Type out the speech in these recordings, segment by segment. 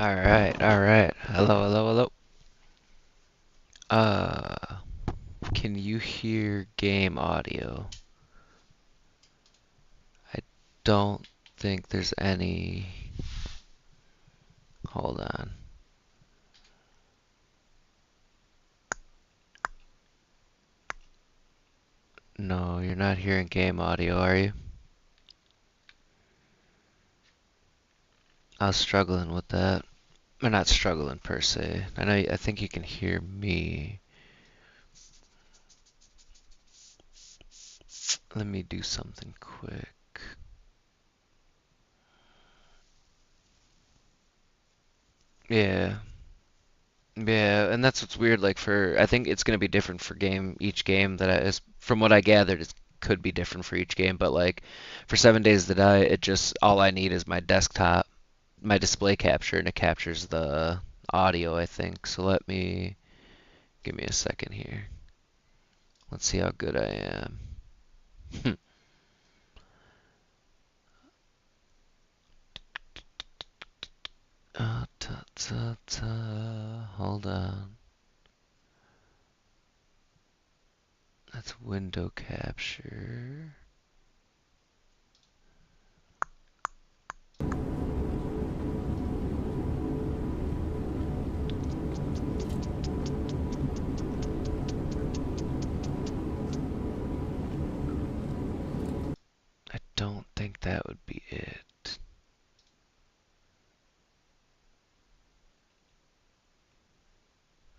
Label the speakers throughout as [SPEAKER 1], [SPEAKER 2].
[SPEAKER 1] Alright, alright. Hello, hello, hello. Uh, can you hear game audio? I don't think there's any. Hold on. No, you're not hearing game audio, are you? I was struggling with that. Or not struggling per se. I think you can hear me. Let me do something quick. Yeah. Yeah, and that's what's weird. I think it's gonna be different for each game from what I gathered, it could be different for each game. But like for 7 Days to Die, all I need is my desktop, my display capture, and it captures the audio, I think. So give me a second here. Let's see how good I am. Hold on. That's window capture. I don't think that would be it.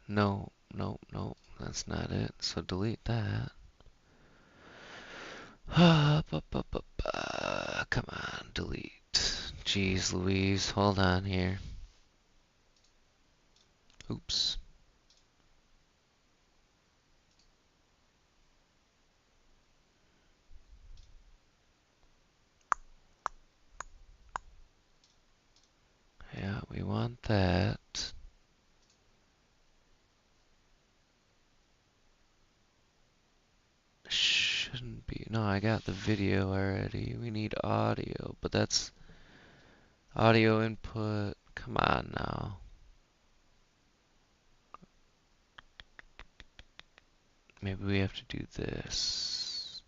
[SPEAKER 1] No, no, no, that's not it. So delete that. Come on, delete. Jeez Louise, hold on here. Oops. Yeah, we want that. Shouldn't be. No, I got the video already. We need audio, but that's audio input. Come on now. Maybe we have to do this.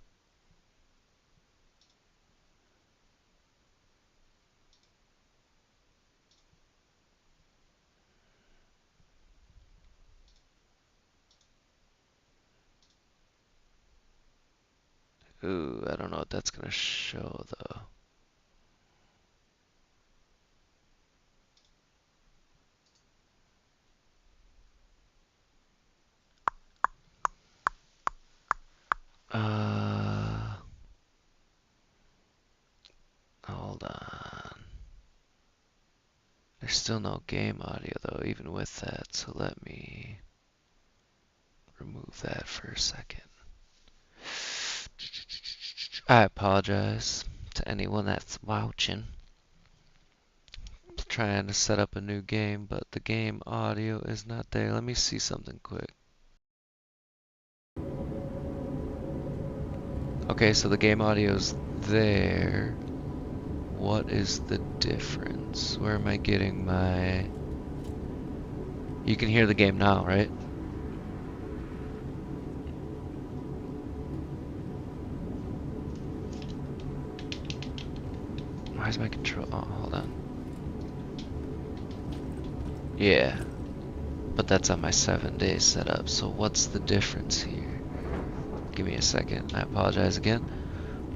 [SPEAKER 1] Ooh, I don't know what that's gonna show though. Uh, Hold on. There's still no game audio though, even with that, so let me remove that for a second. I apologize to anyone that's watching. Trying to set up a new game, but the game audio is not there. Let me see something quick. Okay, so the game audio's there. What is the difference? Where am I getting my... You can hear the game now, right? Why is my control... Oh, hold on. Yeah, but that's on my 7 days setup. So what's the difference here? Give me a second. I apologize again.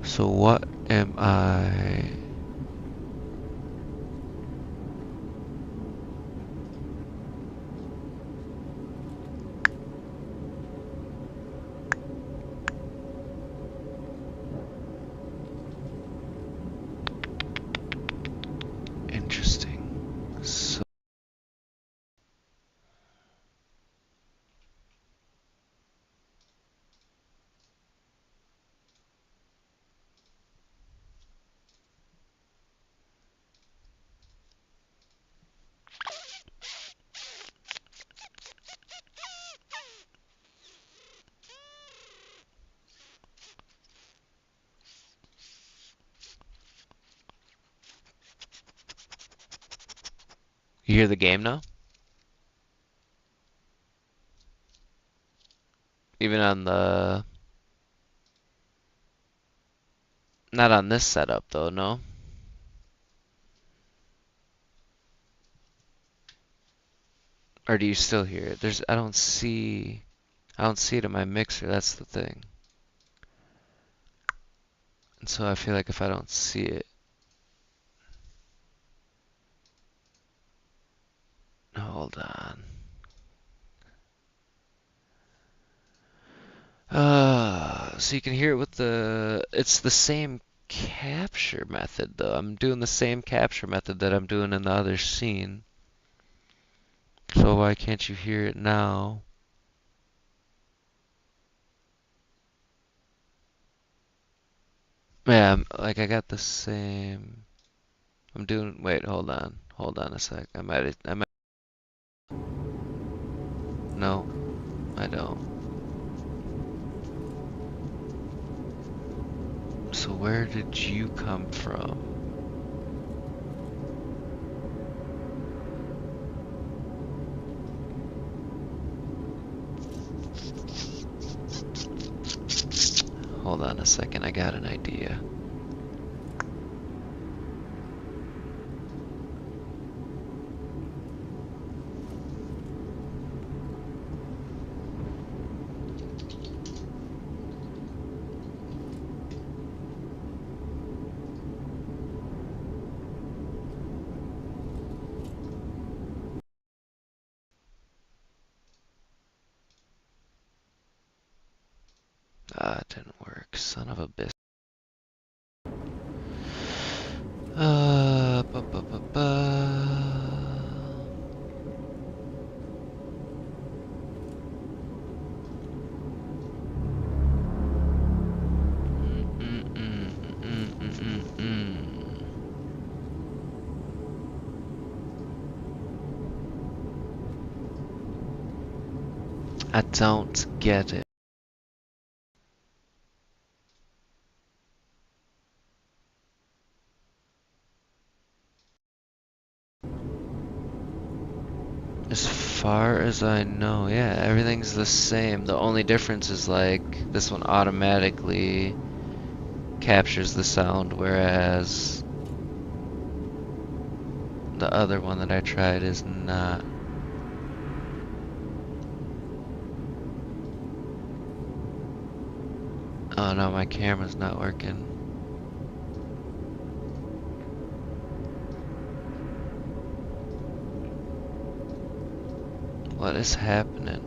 [SPEAKER 1] So what am I... Interesting. So You hear the game now? Even on the... Not on this setup though, no? Or do you still hear it? I don't see it in my mixer, that's the thing. And so I feel like if I don't see it... Hold on. So you can hear it with it's the same capture method though. I'm doing the same capture method that I'm doing in the other scene. So why can't you hear it now? Yeah, like I got the same. I'm doing. Wait, hold on. Hold on a sec. I might. No, I don't. So where did you come from? Hold on a second. I got an idea. Ah, it didn't work. Son of a bitch. Ba ba ba ba. I don't get it. As far as I know, yeah, everything's the same. The only difference is like this one automatically captures the sound, whereas the other one that I tried is not. Oh no, my camera's not working. What is happening?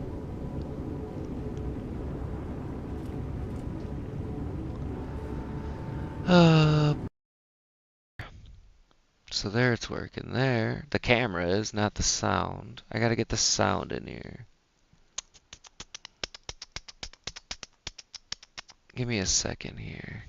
[SPEAKER 1] So there it's working there. The camera is, not the sound. I gotta get the sound in here. Give me a second here.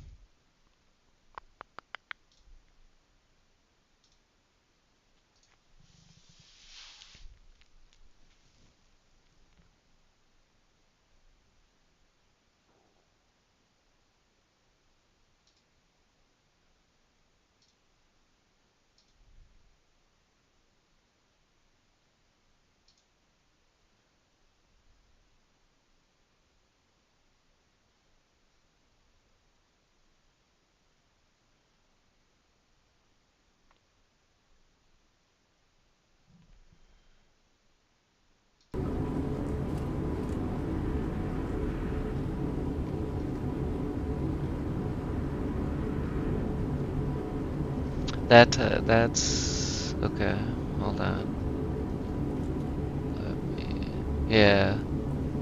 [SPEAKER 1] That's okay. Hold on. Yeah,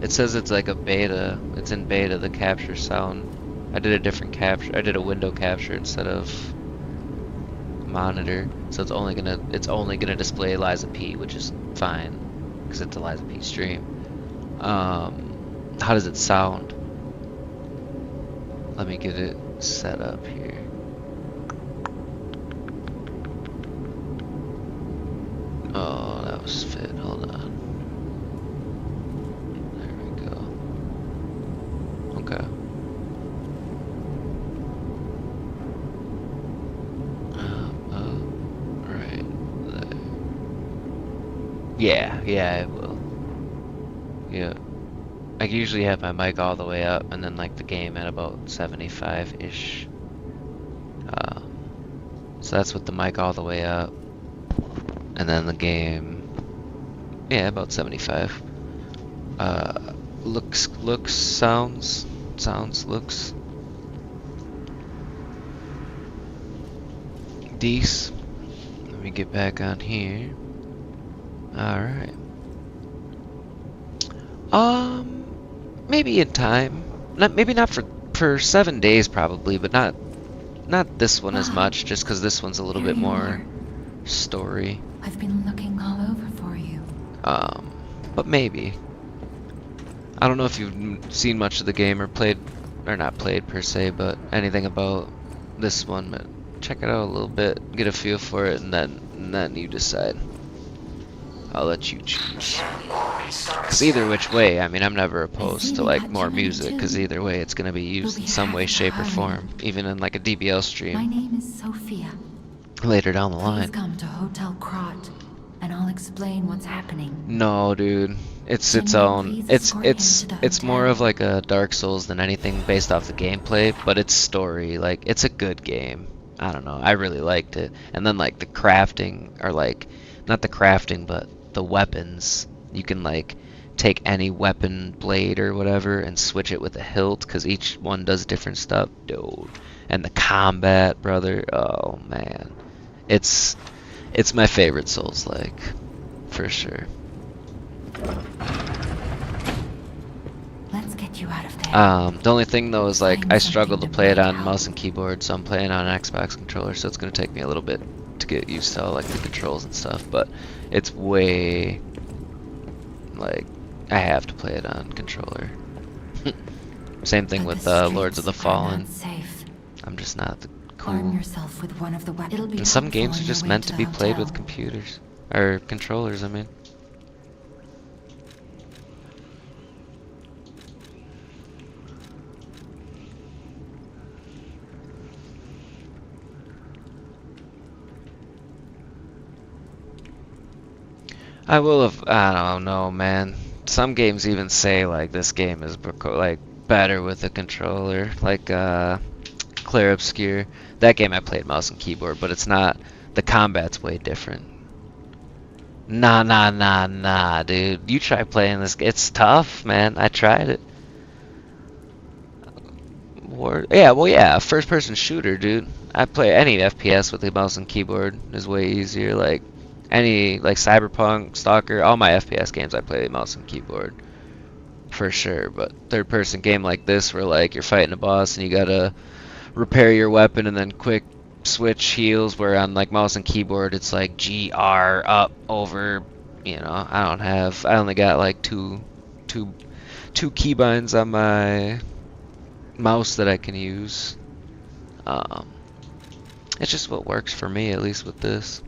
[SPEAKER 1] it says it's like a beta. It's in beta, the capture sound. I did a different capture. I did a window capture instead of monitor. So it's only gonna display Eliza P, which is fine because it's Eliza P stream. How does it sound? Let me get it set up here. Oh, that was fit. Hold on. There we go. Okay. Right there. Yeah, yeah, I will. Yeah. I usually have my mic all the way up and then like the game at about 75-ish. So that's with the mic all the way up. And then the game, yeah, about 75. Looks, sounds, looks. Dece. Let me get back on here. Alright. Maybe in time. Maybe not for 7 days probably, but not this one as
[SPEAKER 2] Ah,
[SPEAKER 1] much, just because this one's a little
[SPEAKER 2] here
[SPEAKER 1] bit
[SPEAKER 2] you
[SPEAKER 1] more
[SPEAKER 2] are.
[SPEAKER 1] story.
[SPEAKER 2] I've been looking all over for you.
[SPEAKER 1] But maybe. I don't know if you've seen much of the game or played, or not played per se, but anything about this one. But check it out a little bit, get a feel for it, and then you decide. I'll let you choose. Because either which way, I mean, I'm never
[SPEAKER 2] I see
[SPEAKER 1] opposed to
[SPEAKER 2] they
[SPEAKER 1] like
[SPEAKER 2] got too
[SPEAKER 1] more
[SPEAKER 2] many
[SPEAKER 1] music, because
[SPEAKER 2] too.
[SPEAKER 1] either way, it's gonna be
[SPEAKER 2] You'll
[SPEAKER 1] used
[SPEAKER 2] be
[SPEAKER 1] in some way,
[SPEAKER 2] happy to
[SPEAKER 1] shape, or
[SPEAKER 2] have me.
[SPEAKER 1] form, even in like a DBL
[SPEAKER 2] My
[SPEAKER 1] stream
[SPEAKER 2] name is Sophia.
[SPEAKER 1] later down the
[SPEAKER 2] Please
[SPEAKER 1] line.
[SPEAKER 2] come to Hotel Krat, and I'll explain what's happening.
[SPEAKER 1] No, dude. It's its
[SPEAKER 2] Jimmy,
[SPEAKER 1] own.
[SPEAKER 2] please
[SPEAKER 1] It's
[SPEAKER 2] escort him
[SPEAKER 1] it's
[SPEAKER 2] to the
[SPEAKER 1] it's more of
[SPEAKER 2] hotel.
[SPEAKER 1] like a Dark Souls than anything based off the gameplay, but it's story. Like it's a good game. I don't know. I really liked it. And then like the crafting or like not the crafting, but the weapons. You can like take any weapon blade or whatever and switch it with a hilt cuz each one does different stuff. Dude. And the combat, brother. Oh man. It's it's my favorite Souls like for sure.
[SPEAKER 2] Let's get you out of there.
[SPEAKER 1] The only thing though is like
[SPEAKER 2] Find
[SPEAKER 1] I struggle
[SPEAKER 2] something
[SPEAKER 1] to
[SPEAKER 2] that
[SPEAKER 1] play it
[SPEAKER 2] might
[SPEAKER 1] on
[SPEAKER 2] help.
[SPEAKER 1] mouse and keyboard, so I'm playing on an Xbox controller, so it's gonna take me a little bit to get used to all like the controls and stuff, but it's way like I have to play it on controller. Same thing
[SPEAKER 2] But the
[SPEAKER 1] with Lords of
[SPEAKER 2] streets
[SPEAKER 1] the
[SPEAKER 2] are not
[SPEAKER 1] Fallen.
[SPEAKER 2] safe.
[SPEAKER 1] I'm just not the
[SPEAKER 2] Arm
[SPEAKER 1] cool.
[SPEAKER 2] yourself with one of the weapons. It'll be
[SPEAKER 1] And some
[SPEAKER 2] helpful
[SPEAKER 1] games
[SPEAKER 2] on
[SPEAKER 1] are
[SPEAKER 2] your
[SPEAKER 1] just
[SPEAKER 2] way
[SPEAKER 1] meant
[SPEAKER 2] to
[SPEAKER 1] to
[SPEAKER 2] the
[SPEAKER 1] be played with
[SPEAKER 2] hotel.
[SPEAKER 1] computers or controllers, I mean. I will have, I don't know, man. Some games even say like this game is like better with a controller, like Clear Obscure. That game I played mouse and keyboard, but it's not. The combat's way different. Nah, dude. You try playing this. It's tough, man. I tried it. Yeah, well, yeah, first-person shooter, dude. I play any FPS with the mouse and keyboard is way easier. Like any like Cyberpunk, Stalker, all my FPS games I play mouse and keyboard for sure. But third-person game like this, where like you're fighting a boss and you gotta repair your weapon and then quick switch heals, where on like mouse and keyboard it's like GR up over. You know, I only got like two two keybinds on my mouse that I can use. Um, it's just what works for me, at least with this.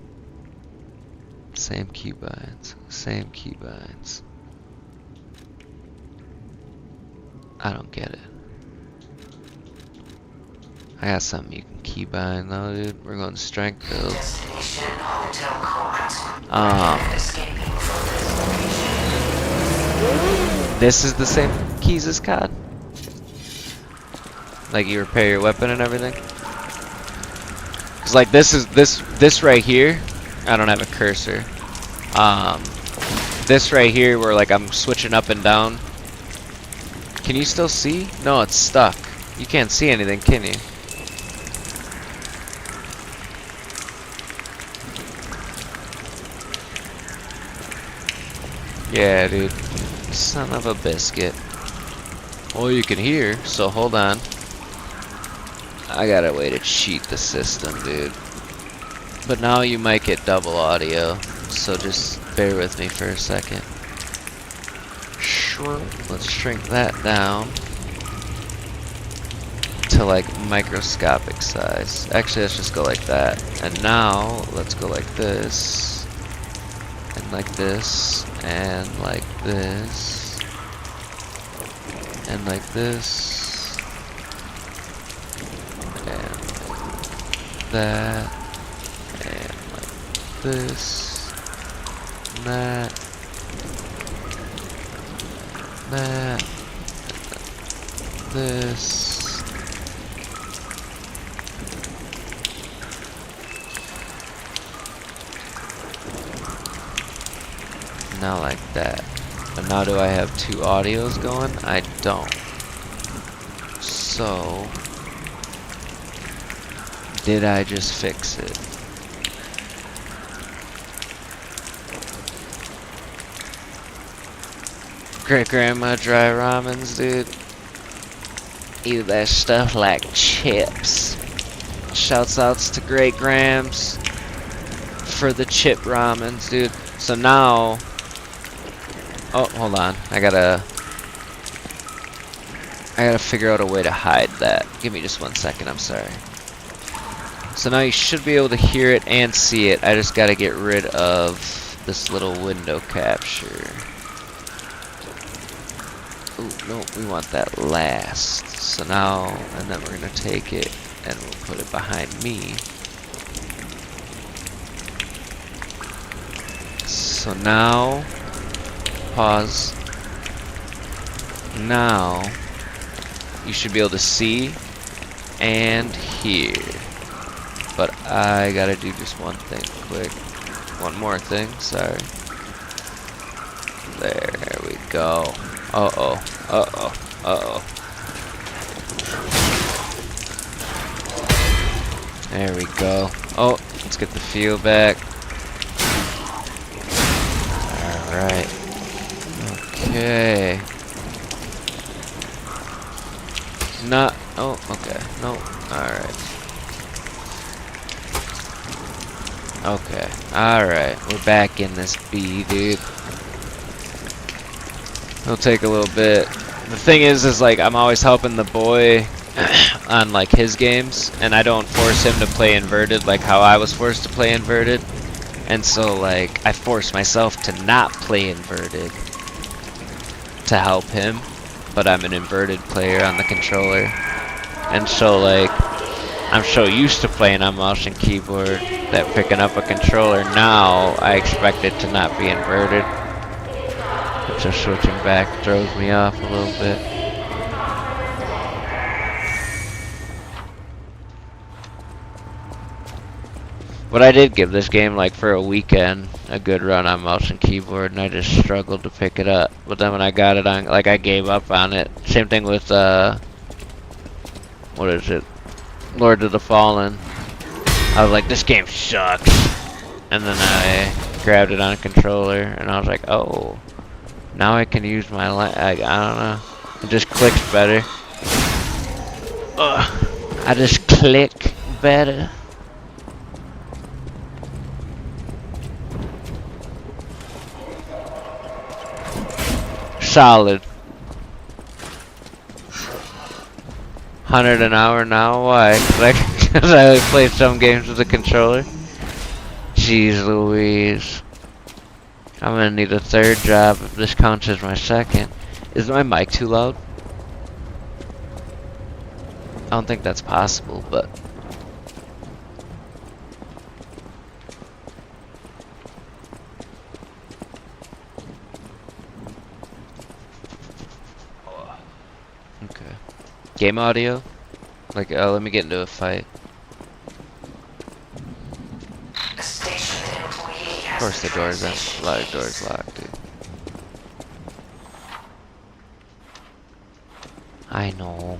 [SPEAKER 1] Same keybinds, same keybinds. I don't get it. I got something you can keybind though, dude. We're going strength build. This is the same keys as COD. Like you repair your weapon and everything. Cause like this right here. I don't have a cursor. Um, this right here where like I'm switching up and down. Can you still see? No, it's stuck. You can't see anything, can you? Yeah, dude. Son of a biscuit. Well, you can hear, so hold on. I got a way to cheat the system, dude. But now you might get double audio, so just bear with me for a second. Sure. Let's shrink that down to like microscopic size. Actually, let's just go like that. And now, let's go like this. And like this. And like this. And like this. And like that. And like this. that, that, this. Not like that. But now do I have two audios going? I don't. So, did I just fix it? Great grandma dry ramens, dude. Eat that stuff like chips. Shouts outs to Great Grams for the chip ramens, dude. So now, oh, hold on. I gotta figure out a way to hide that. Give me just 1 second, I'm sorry. So now you should be able to hear it and see it. I just gotta get rid of this little window capture. Ooh, no, we want that last. So now, and then we're gonna take it and we'll put it behind me. So now, pause. Now, you should be able to see and hear. But I gotta do just one thing quick. One more thing, sorry. There we go. Uh-oh, uh-oh, uh-oh. There we go. Oh, let's get the feel back. Alright. Okay. Not, oh, okay. No, alright. Okay, alright. We're back in this bee, dude. It'll take a little bit. The thing is like, I'm always helping the boy on like his games, and I don't force him to play inverted like how I was forced to play inverted. And so like, I force myself to not play inverted to help him, but I'm an inverted player on the controller. And so like, I'm so used to playing on mouse and keyboard that picking up a controller now, I expect it to not be inverted. Just switching back throws me off a little bit. But I did give this game, like, for a weekend, a good run on mouse and keyboard, and I just struggled to pick it up. But then when I got it on, like, I gave up on it. Same thing with, what is it? Lord of the Fallen. I was like, this game sucks. And then I grabbed it on a controller, and I was like, oh. Now I can use my I don't know. It just clicks better. Ugh. I just click better. Solid. 100 an hour now? Why? Because I only play some games with a controller? Jeez Louise. I'm gonna need a third job if this counts as my second. Is my mic too loud? I don't think that's possible, but... Okay. Game audio? Like, let me get into a fight. Of course the door's in. A lot of doors locked, dude. I know.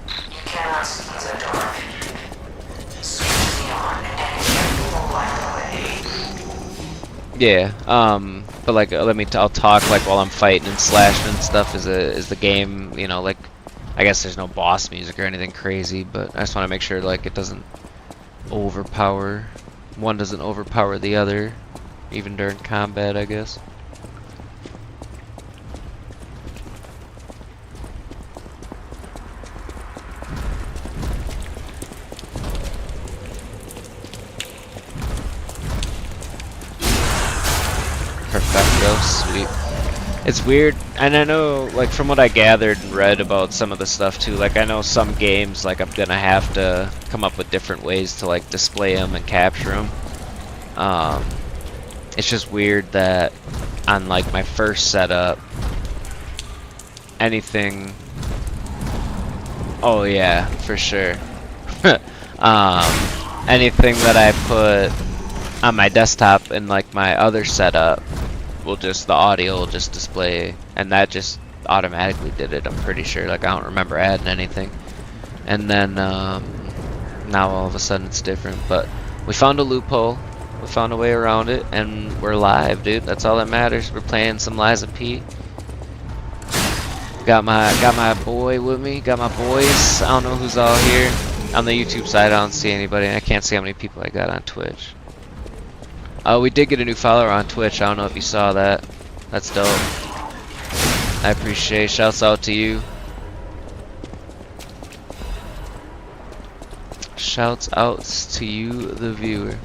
[SPEAKER 3] You cannot see the door. Switch me on and get the light away.
[SPEAKER 1] Yeah, but like, I'll talk like while I'm fighting and slashing and stuff. Is the game, you know, like, I guess there's no boss music or anything crazy, but I just want to make sure like it doesn't overpower. One doesn't overpower the other, even during combat, I guess. Perfecto, sweet. It's weird, and I know, like, from what I gathered and read about some of the stuff too, like, I know some games, like, I'm gonna have to come up with different ways to, like, display them and capture them. It's just weird that on like my first setup, anything. Oh yeah, for sure. um, anything that I put on my desktop in like my other setup will just the audio will just display, and that just automatically did it. I'm pretty sure. Like I don't remember adding anything. And then now all of a sudden it's different. But we found a loophole. We found a way around it, and we're live, dude. That's all that matters. We're playing some Liza P. Got my boy with me. Got my boys. I don't know who's all here. On the YouTube side, I don't see anybody. I can't see how many people I got on Twitch. We did get a new follower on Twitch. I don't know if you saw that. That's dope. I appreciate it. Shouts out to you. Shouts outs to you, the viewer.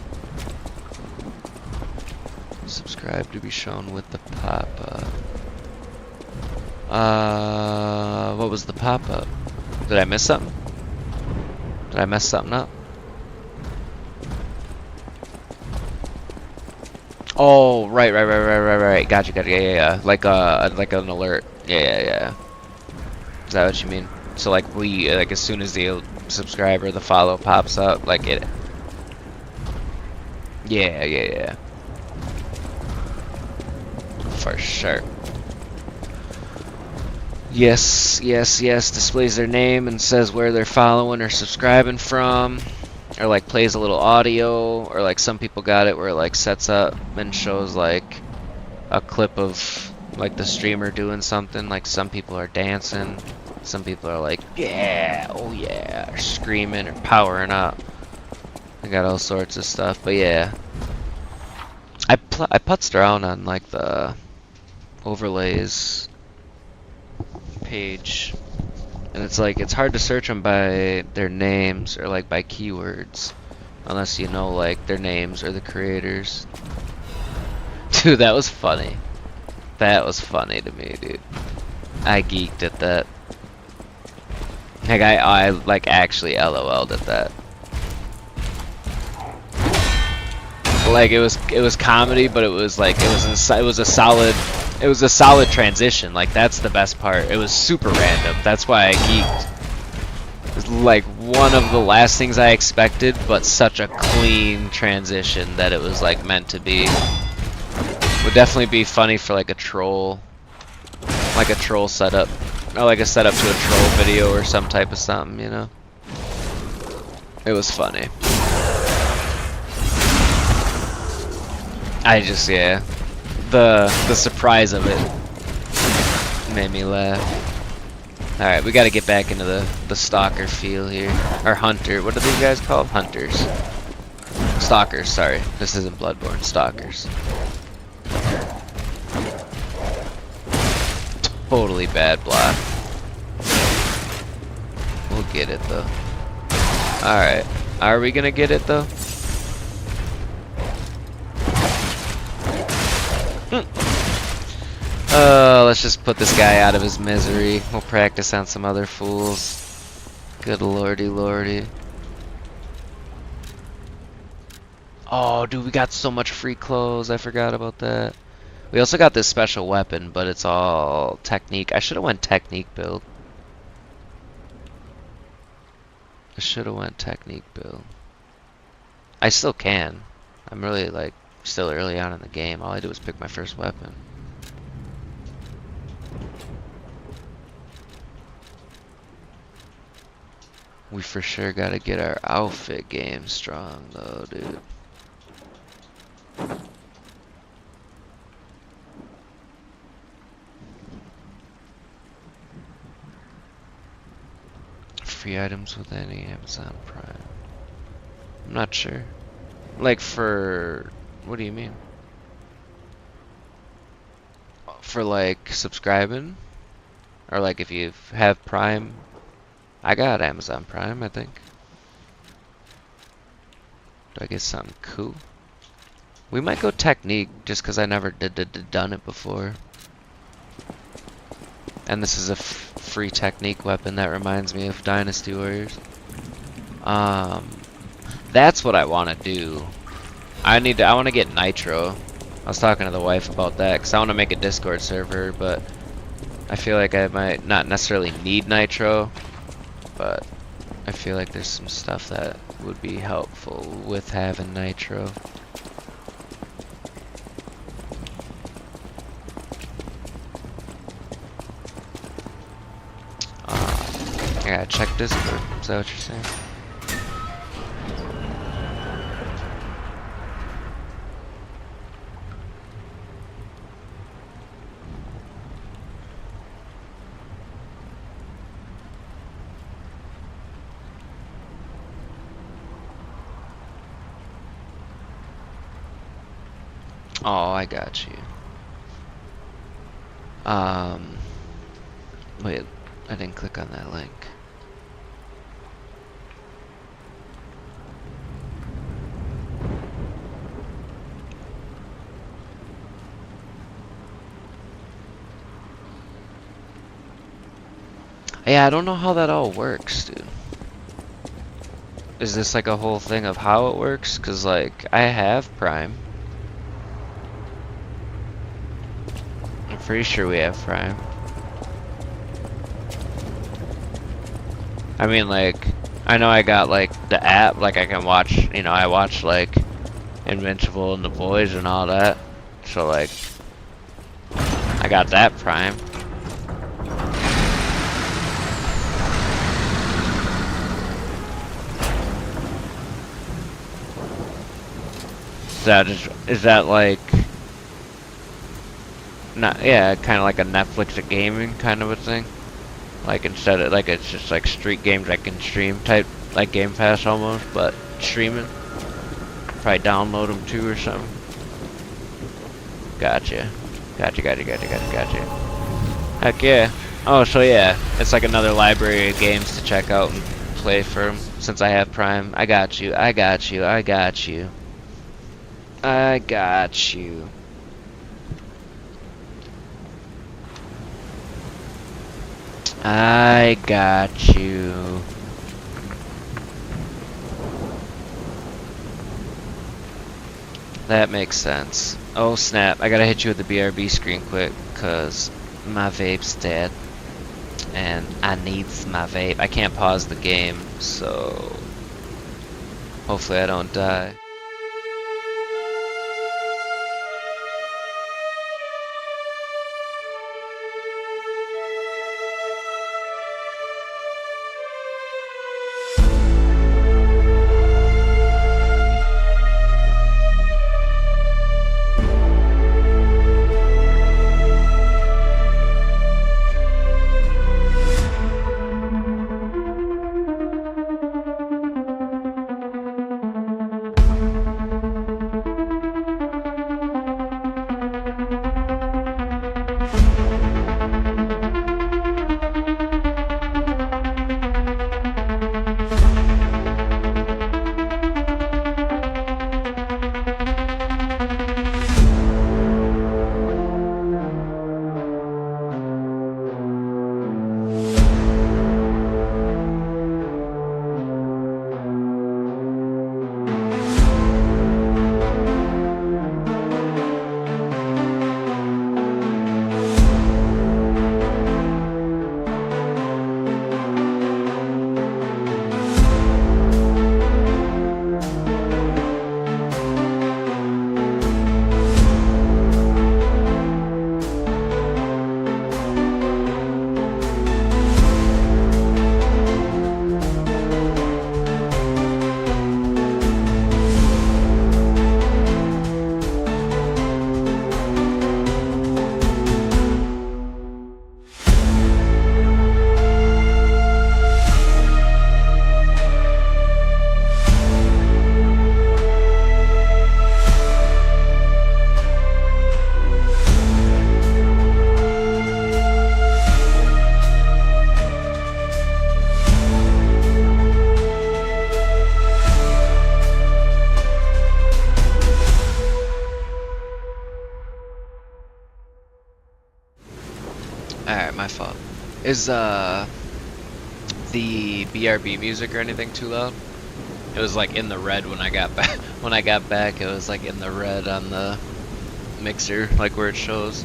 [SPEAKER 1] Subscribe to be shown with the pop-up. What was the pop-up? Did I miss something? Did I mess something up? Oh, right. Got you. Yeah. Like an alert. Yeah. Is that what you mean? So like like as soon as the subscriber, the follow pops up, like it. Yeah. For sure. Yes. Displays their name and says where they're following or subscribing from. Or like plays a little audio, or like some people got it where it like sets up and shows like a clip of like the streamer doing something. Like some people are dancing, some people are like yeah, oh yeah, or screaming or powering up. I got all sorts of stuff, but yeah, I putzed around on like the overlays page. And it's like, it's hard to search them by their names or like by keywords. Unless you know like their names or the creators. Dude, that was funny. That was funny to me, dude. I geeked at that. Like I like actually LOL'd at that. Like it was comedy, but it was like it was a solid transition. Like that's the best part. It was super random. That's why I geeked. It was like one of the last things I expected, but such a clean transition that it was like meant to be. Would definitely be funny for like a troll setup, or like a setup to a troll video or some type of something, you know. It was funny. I just, yeah, the surprise of it made me laugh. All right, we got to get back into the stalker feel here, or hunter. What are these guys called? Hunters, stalkers. Sorry, this isn't Bloodborne. Stalkers. Totally bad block. We'll get it though. All right, are we gonna get it though? Let's just put this guy out of his misery. We'll practice on some other fools. Good lordy. Oh, dude, we got so much free clothes. I forgot about that. We also got this special weapon, but it's all technique. I should have went technique build. I still can. I'm really, like, still early on in the game. All I did was pick my first weapon. We for sure gotta get our outfit game strong though, dude. Free items with any Amazon Prime. I'm not sure. Like for, what do you mean? For like subscribing? Or like if you have Prime? I got Amazon Prime, I think. Do I get something cool? We might go technique just because I never done it before. And this is a free technique weapon that reminds me of Dynasty Warriors. That's what I want to do. I want to get nitro I was talking to the wife about that because I want to make a Discord server, but I feel like I might not necessarily need nitro, but I feel like there's some stuff that would be helpful with having nitro. I gotta check Discord. Is that what you're saying? Oh, I got you. Wait, I didn't click on that link. Yeah, I don't know how that all works, dude. Is this like a whole thing of how it works? Cause like, I have Prime. I'm pretty sure we have Prime. I mean, like, I know I got like the app, like I can watch, you know, I watch like Invincible and The Boys and all that. So like, I got that Prime. Is that like, not, yeah, kind of like a Netflix of gaming kind of a thing? Like instead of, like it's just like street games I can stream type, like Game Pass almost, but streaming. Probably download them too or something. Gotcha. Gotcha. Heck yeah. Oh, so yeah, it's like another library of games to check out and play for 'em, since I have Prime. I got you. I got you. That makes sense. Oh snap, I gotta hit you with the BRB screen quick, cause my vape's dead. And I needs my vape. I can't pause the game, so hopefully I don't die. Alright, my fault. Is the BRB music or anything too loud? It was like in the red when I got back. When I got back, it was like in the red on the mixer, like where it shows.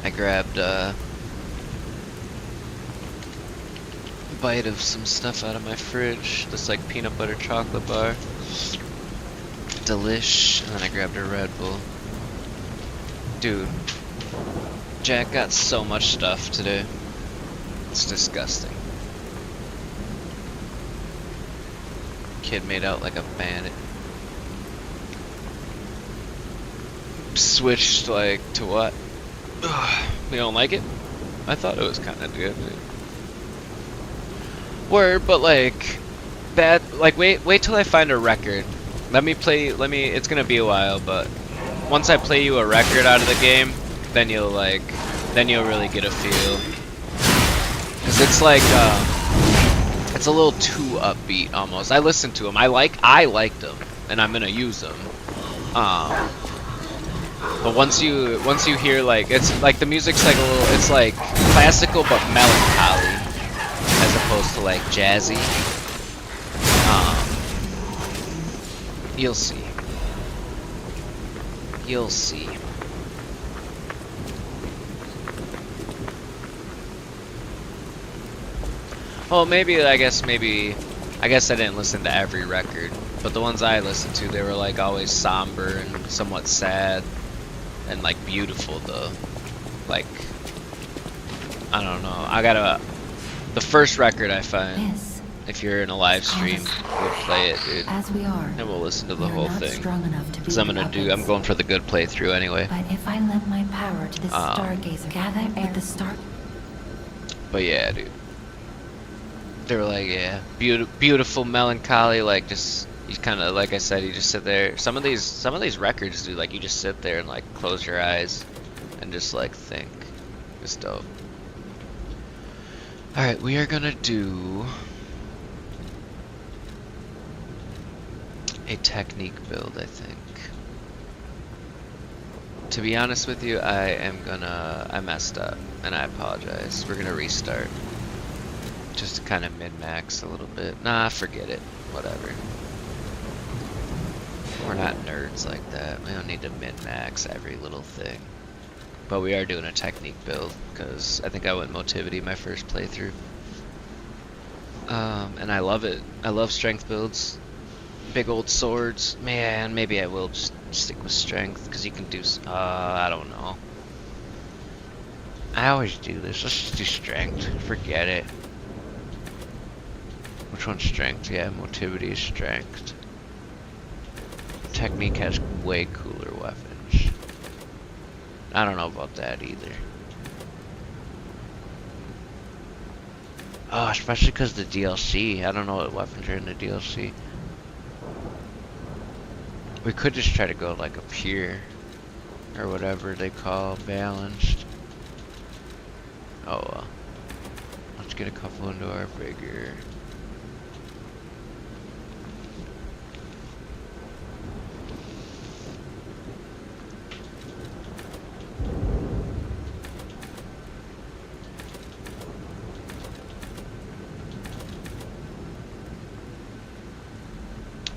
[SPEAKER 1] I grabbed a bite of some stuff out of my fridge, this like peanut butter chocolate bar. Delish, and then I grabbed a Red Bull. Dude, Jack got so much stuff today. It's disgusting. Kid made out like a bandit. Switched like to what? You don't like it? I thought it was kind of good. Word, but like bad. Like wait till I find a record. It's gonna be a while, but once I play you a record out of the game, then you'll really get a feel. Cause it's like it's a little too upbeat almost. I listened to them. I liked them, and I'm gonna use them. But once you hear like it's like the music's like a little, it's like classical but melancholy as opposed to like jazzy. You'll see. You'll see. Well, I guess I didn't listen to every record, but the ones I listened to, they were like always somber and somewhat sad and like beautiful though. Like, I don't know. The first record I find,
[SPEAKER 2] This,
[SPEAKER 1] if you're in a live stream, we'll play it, dude.
[SPEAKER 2] as we are,
[SPEAKER 1] And we'll listen to the
[SPEAKER 2] we are
[SPEAKER 1] whole
[SPEAKER 2] not
[SPEAKER 1] thing.
[SPEAKER 2] strong enough to
[SPEAKER 1] Because
[SPEAKER 2] be
[SPEAKER 1] I'm
[SPEAKER 2] weapons.
[SPEAKER 1] going for the good playthrough anyway.
[SPEAKER 2] But if I lend my power to this stargazer, gather with the star.
[SPEAKER 1] But yeah, dude. They were like, yeah, beautiful, melancholy, like just, you kind of, like I said, you just sit there. Some of these records, dude, like you just sit there and like close your eyes and just like think. It's dope. All right, we are gonna do a technique build, I think. To be honest with you, I messed up, and I apologize. We're gonna restart. Just to kind of min-max a little bit. Nah, forget it. Whatever. We're not nerds like that. We don't need to min-max every little thing. But we are doing a technique build, because I think I went Motivity my first playthrough. And I love it. I love strength builds. Big old swords. Man, maybe I will just stick with strength, because you can do... I don't know. I always do this. Let's just do strength. Forget it. Which one's strength? Yeah, Motivity is strength. Technique has way cooler weapons. I don't know about that either. Oh, especially because the DLC. I don't know what weapons are in the DLC. We could just try to go like a pure, or whatever they call balanced. Oh well. Let's get a couple into our bigger.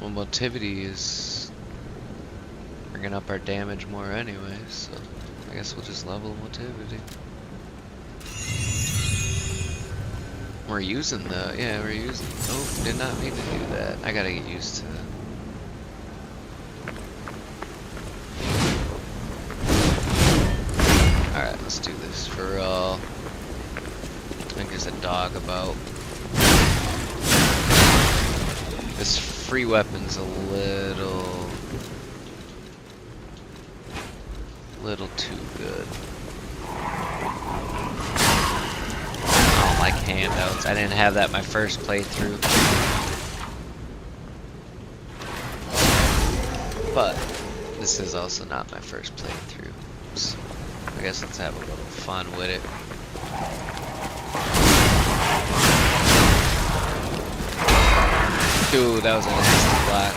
[SPEAKER 1] Well, Motivity is bringing up our damage more anyway, so I guess we'll just level Motivity. We're using oh, did not mean to do that. I gotta get used to it. Alright, let's do this for real. I think there's a dog about. This free weapon's a little too good. I don't like handouts. I didn't have that my first playthrough. But this is also not my first playthrough. So I guess let's have a little fun with it. Dude, that was a nasty block.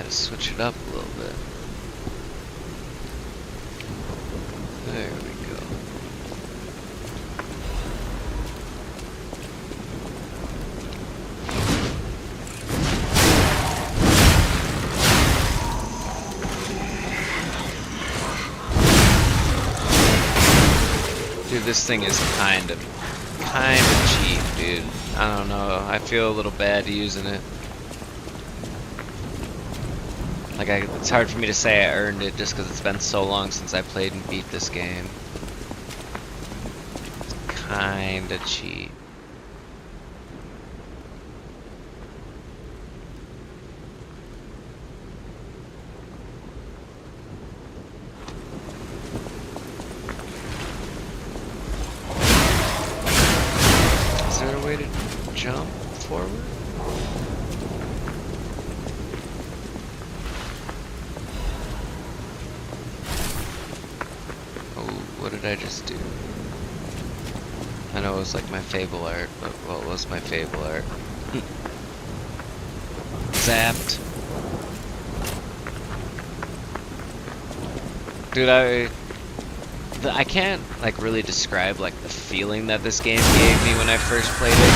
[SPEAKER 1] gotta switch it up a little bit. There we go. Dude, this thing is kind of cheap, dude. I don't know. I feel a little bad using it. Like, it's hard for me to say I earned it just because it's been so long since I played and beat this game. It's kinda cheap. Is there a way to jump forward? What did I just do? I know it was like my Fable art, but what was my Fable art? Zapped. Dude, I can't like really describe like the feeling that this game gave me when I first played it.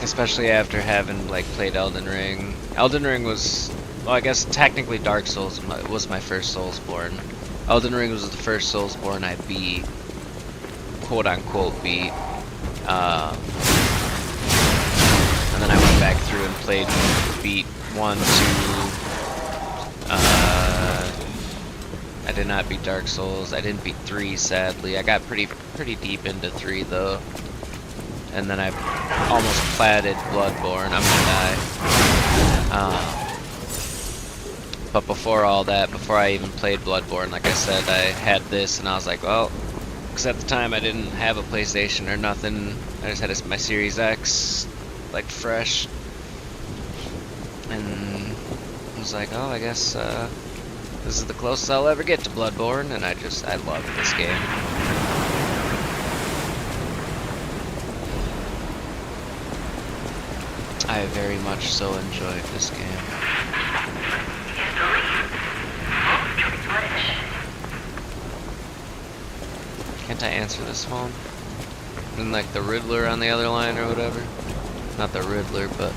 [SPEAKER 1] Especially after having like played Elden Ring. Elden Ring was, well, I guess technically Dark Souls was my first Soulsborne. Elden Ring was the first Soulsborne I beat, quote unquote beat. And then I went back through and played, beat 1, 2. I did not beat Dark Souls. I didn't beat 3, sadly. I got pretty deep into 3 though. And then I almost platted Bloodborne. I'm gonna die. But before all that, before I even played Bloodborne, like I said, I had this and I was like, well, because at the time I didn't have a PlayStation or nothing. I just had my Series X, like, fresh. And I was like, oh, I guess this is the closest I'll ever get to Bloodborne, and I loved this game. I very much so enjoyed this game. Can't I answer this phone? And like the Riddler on the other line or whatever? Not the Riddler, but...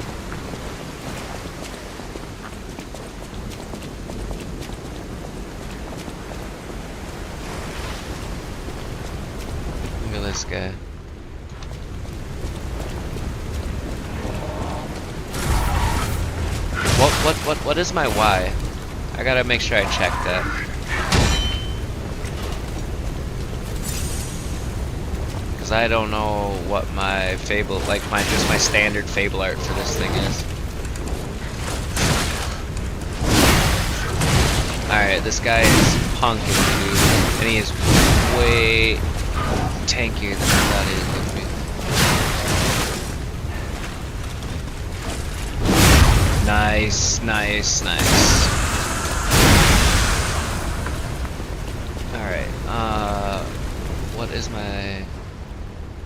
[SPEAKER 1] Look at this guy. What is my Y? I gotta make sure I check that. Cause I don't know what my Fable, like just my standard Fable art for this thing is. Alright, this guy is punking, dude. And he is way tankier than I thought he was gonna be. Nice, nice, nice. Alright, what is my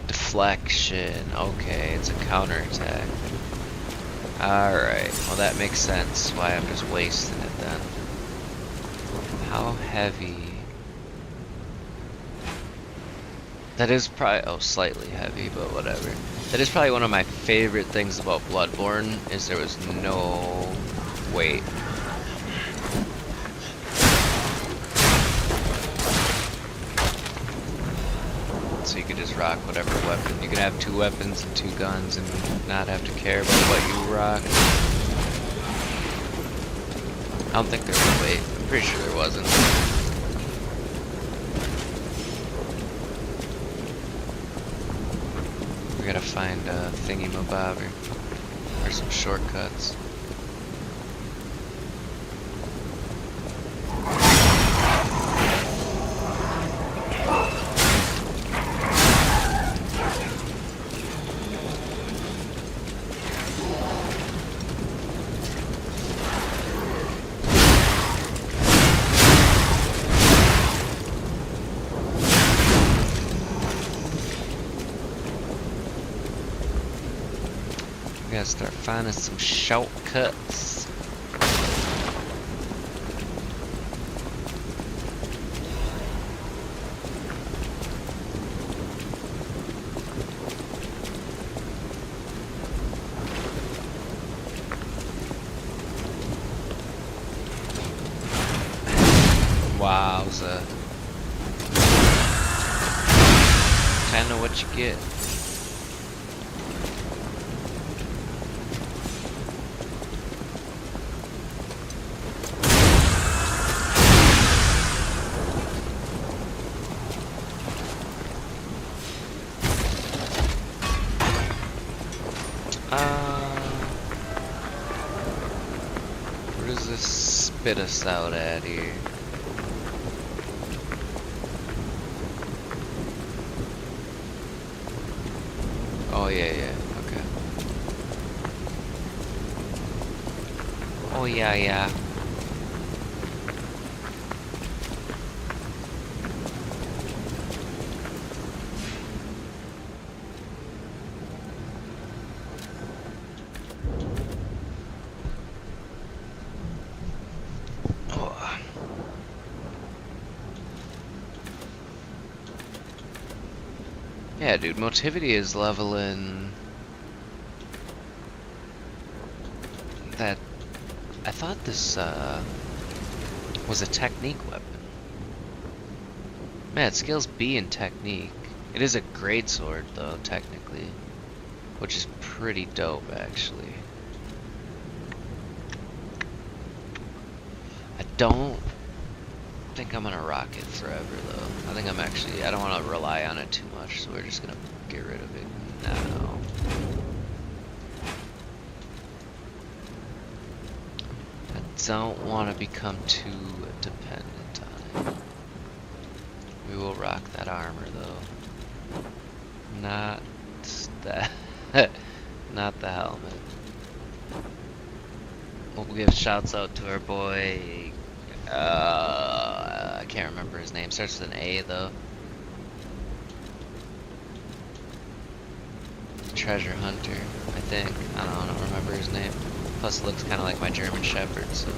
[SPEAKER 1] deflection? Okay, it's a counterattack. Alright, well that makes sense why I'm just wasting it then. How heavy? That is probably, oh, slightly heavy, but whatever. That is probably one of my favorite things about Bloodborne, is there was no weight. So you could just rock whatever weapon. You could have 2 weapons and 2 guns and not have to care about what you rock. I don't think there was weight. I'm pretty sure there wasn't. We gotta find a thingy-mabobber or some shortcuts. start finding some shortcuts. Wowza. Kinda what you get. Where does this spit us out at here? Oh yeah, okay. Oh yeah. Oh. Yeah, dude, motivity is leveling. That I thought this was a technique weapon. Man, it scales B in technique. It is a great sword though, technically, which is pretty dope actually. I don't think I'm gonna rock it forever though. I think I don't want to rely on it too much, so we're just gonna get rid of it now. Don't want to become too dependent on it. We will rock that armor though. Not that. Not the helmet. We'll give shouts out to our boy. I can't remember his name. Starts with an A though. Treasure Hunter, I think. I don't remember his name. Plus, it looks kind of like my German Shepherd, so.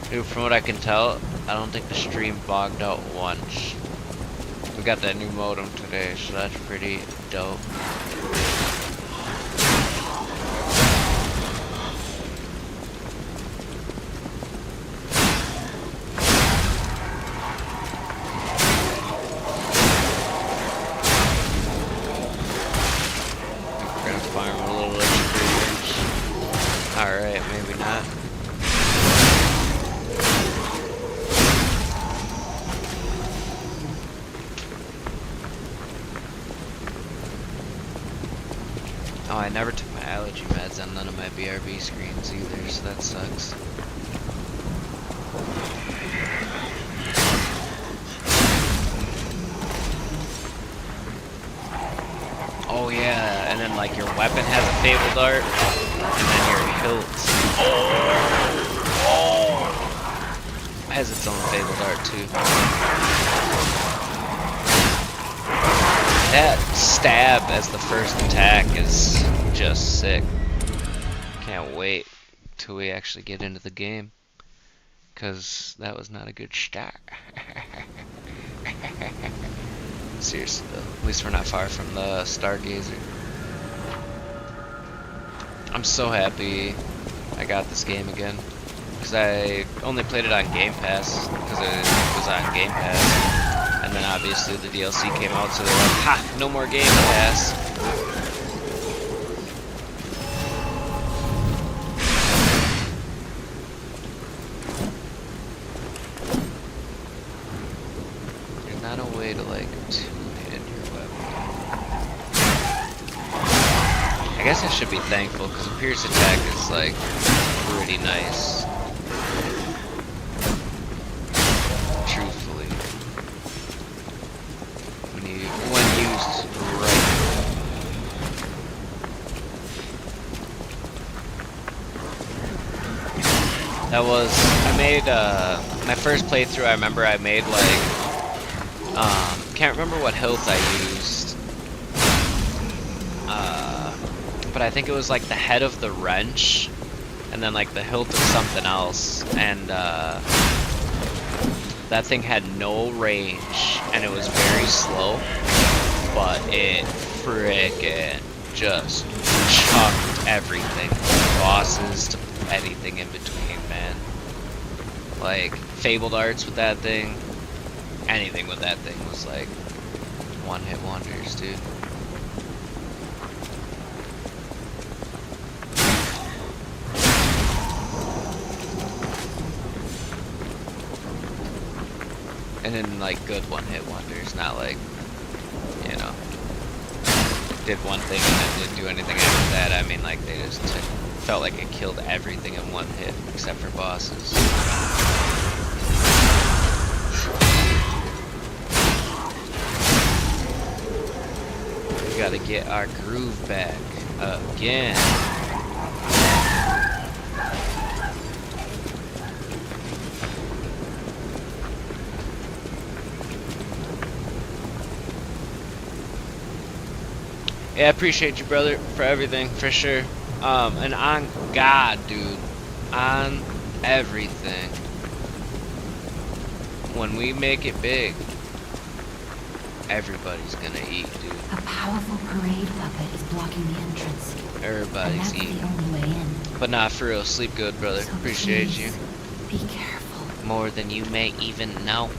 [SPEAKER 1] Dude, from what I can tell, I don't think the stream bogged out once. We got that new modem today, so that's pretty dope. Alright, maybe not. Oh, I never took my allergy meds on none of my BRB screens either, so that sucks. Oh yeah, and then like your weapon has a Fable Dart, and then your hilt has its own Fable Dart too. That stab as the first attack is just sick. Can't wait till we actually get into the game, cause that was not a good start. Seriously though, at least we're not far from the Stargazer. I'm so happy I got this game again, because I only played it on Game Pass, because it was on Game Pass, and then obviously the DLC came out, so they're like, ha, no more Game Pass. There's not a way to like two-hit your weapon. I guess I should be thankful, because a pierce attack is like pretty nice. Truthfully. When used right. That was, I made, my first playthrough, I remember I made like, can't remember what hilt I used. But I think it was like the head of the wrench, and then like the hilt of something else, and that thing had no range, and it was very slow, but it frickin' just chucked everything, bosses to anything in between, man. Like, fabled arts with that thing, anything with that thing was like one-hit wonders, dude. And then like good one-hit wonders, not like, you know, did one thing and then didn't do anything after that. I mean, like, they just felt like it killed everything in one hit except for bosses. We gotta get our groove back again. Yeah, I appreciate you, brother, for everything, for sure. And on God, dude, on everything. When we make it big, everybody's gonna eat, dude.
[SPEAKER 2] A powerful parade puppet is blocking the entrance.
[SPEAKER 1] Everybody's
[SPEAKER 2] and that's
[SPEAKER 1] eating.
[SPEAKER 2] the only way in.
[SPEAKER 1] But nah, for real, sleep good, brother.
[SPEAKER 2] So
[SPEAKER 1] Appreciate
[SPEAKER 2] please,
[SPEAKER 1] you.
[SPEAKER 2] Be careful.
[SPEAKER 1] More than you may even know.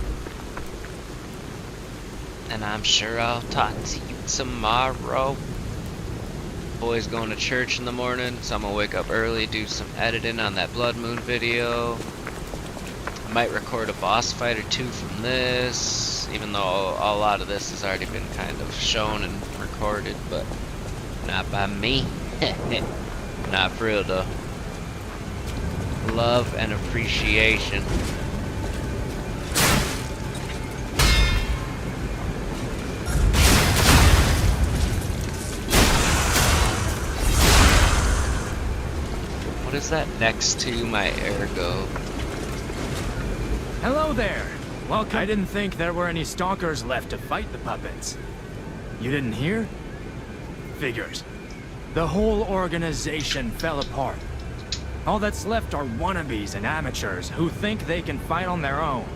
[SPEAKER 1] And I'm sure I'll talk to you tomorrow. Boy's going to church in the morning, so I'm gonna wake up early, do some editing on that Blood Moon video. I might record a boss fight or two from this, even though a lot of this has already been kind of shown and recorded, but not by me. Not for real though. Love and appreciation. What is that next to my ergo?
[SPEAKER 4] Hello there. Welcome. I didn't think there were any stalkers left to fight the puppets. You didn't hear? Figures. The whole organization fell apart. All that's left are wannabes and amateurs who think they can fight on their own.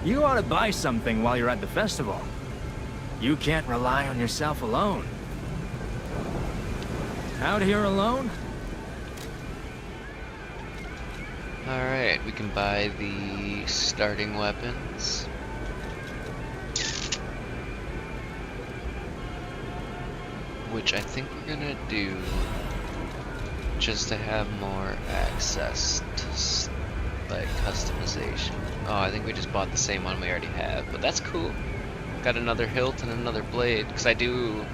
[SPEAKER 4] You ought to buy something while you're at the festival. You can't rely on yourself alone. Out here alone?
[SPEAKER 1] Alright, we can buy the starting weapons. Which I think we're gonna do just to have more access to like customization. Oh, I think we just bought the same one we already have, but that's cool. Got another hilt and another blade, because I do,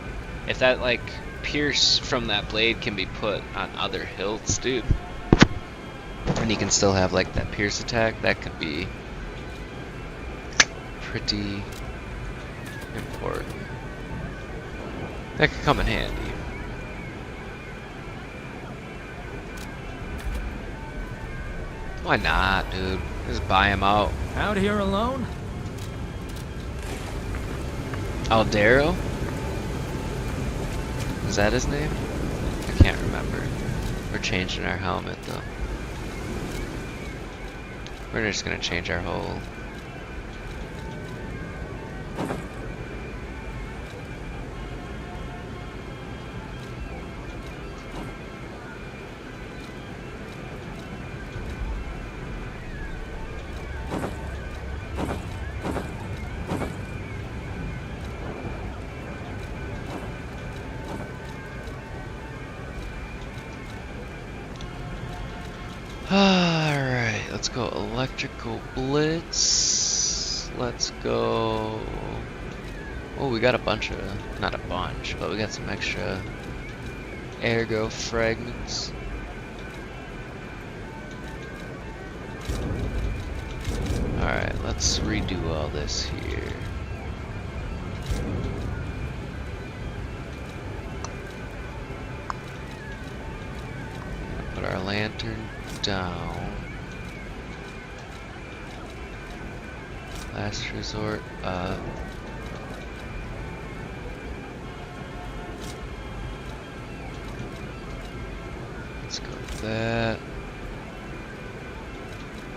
[SPEAKER 1] if that like pierce from that blade can be put on other hilts, dude. And you can still have like that pierce attack, that could be pretty important. That could come in handy. Why not, dude? Just buy him out.
[SPEAKER 4] Out here alone?
[SPEAKER 1] Aldero? Is that his name? I can't remember. We're changing our helmet though. We're just gonna change our whole. Alright, let's go electrical blitz. Let's go. Oh, we got a bunch of, not a bunch, but we got some extra ergo fragments. Alright, let's redo all this here. Put our lantern down. Last resort. Let's go with that.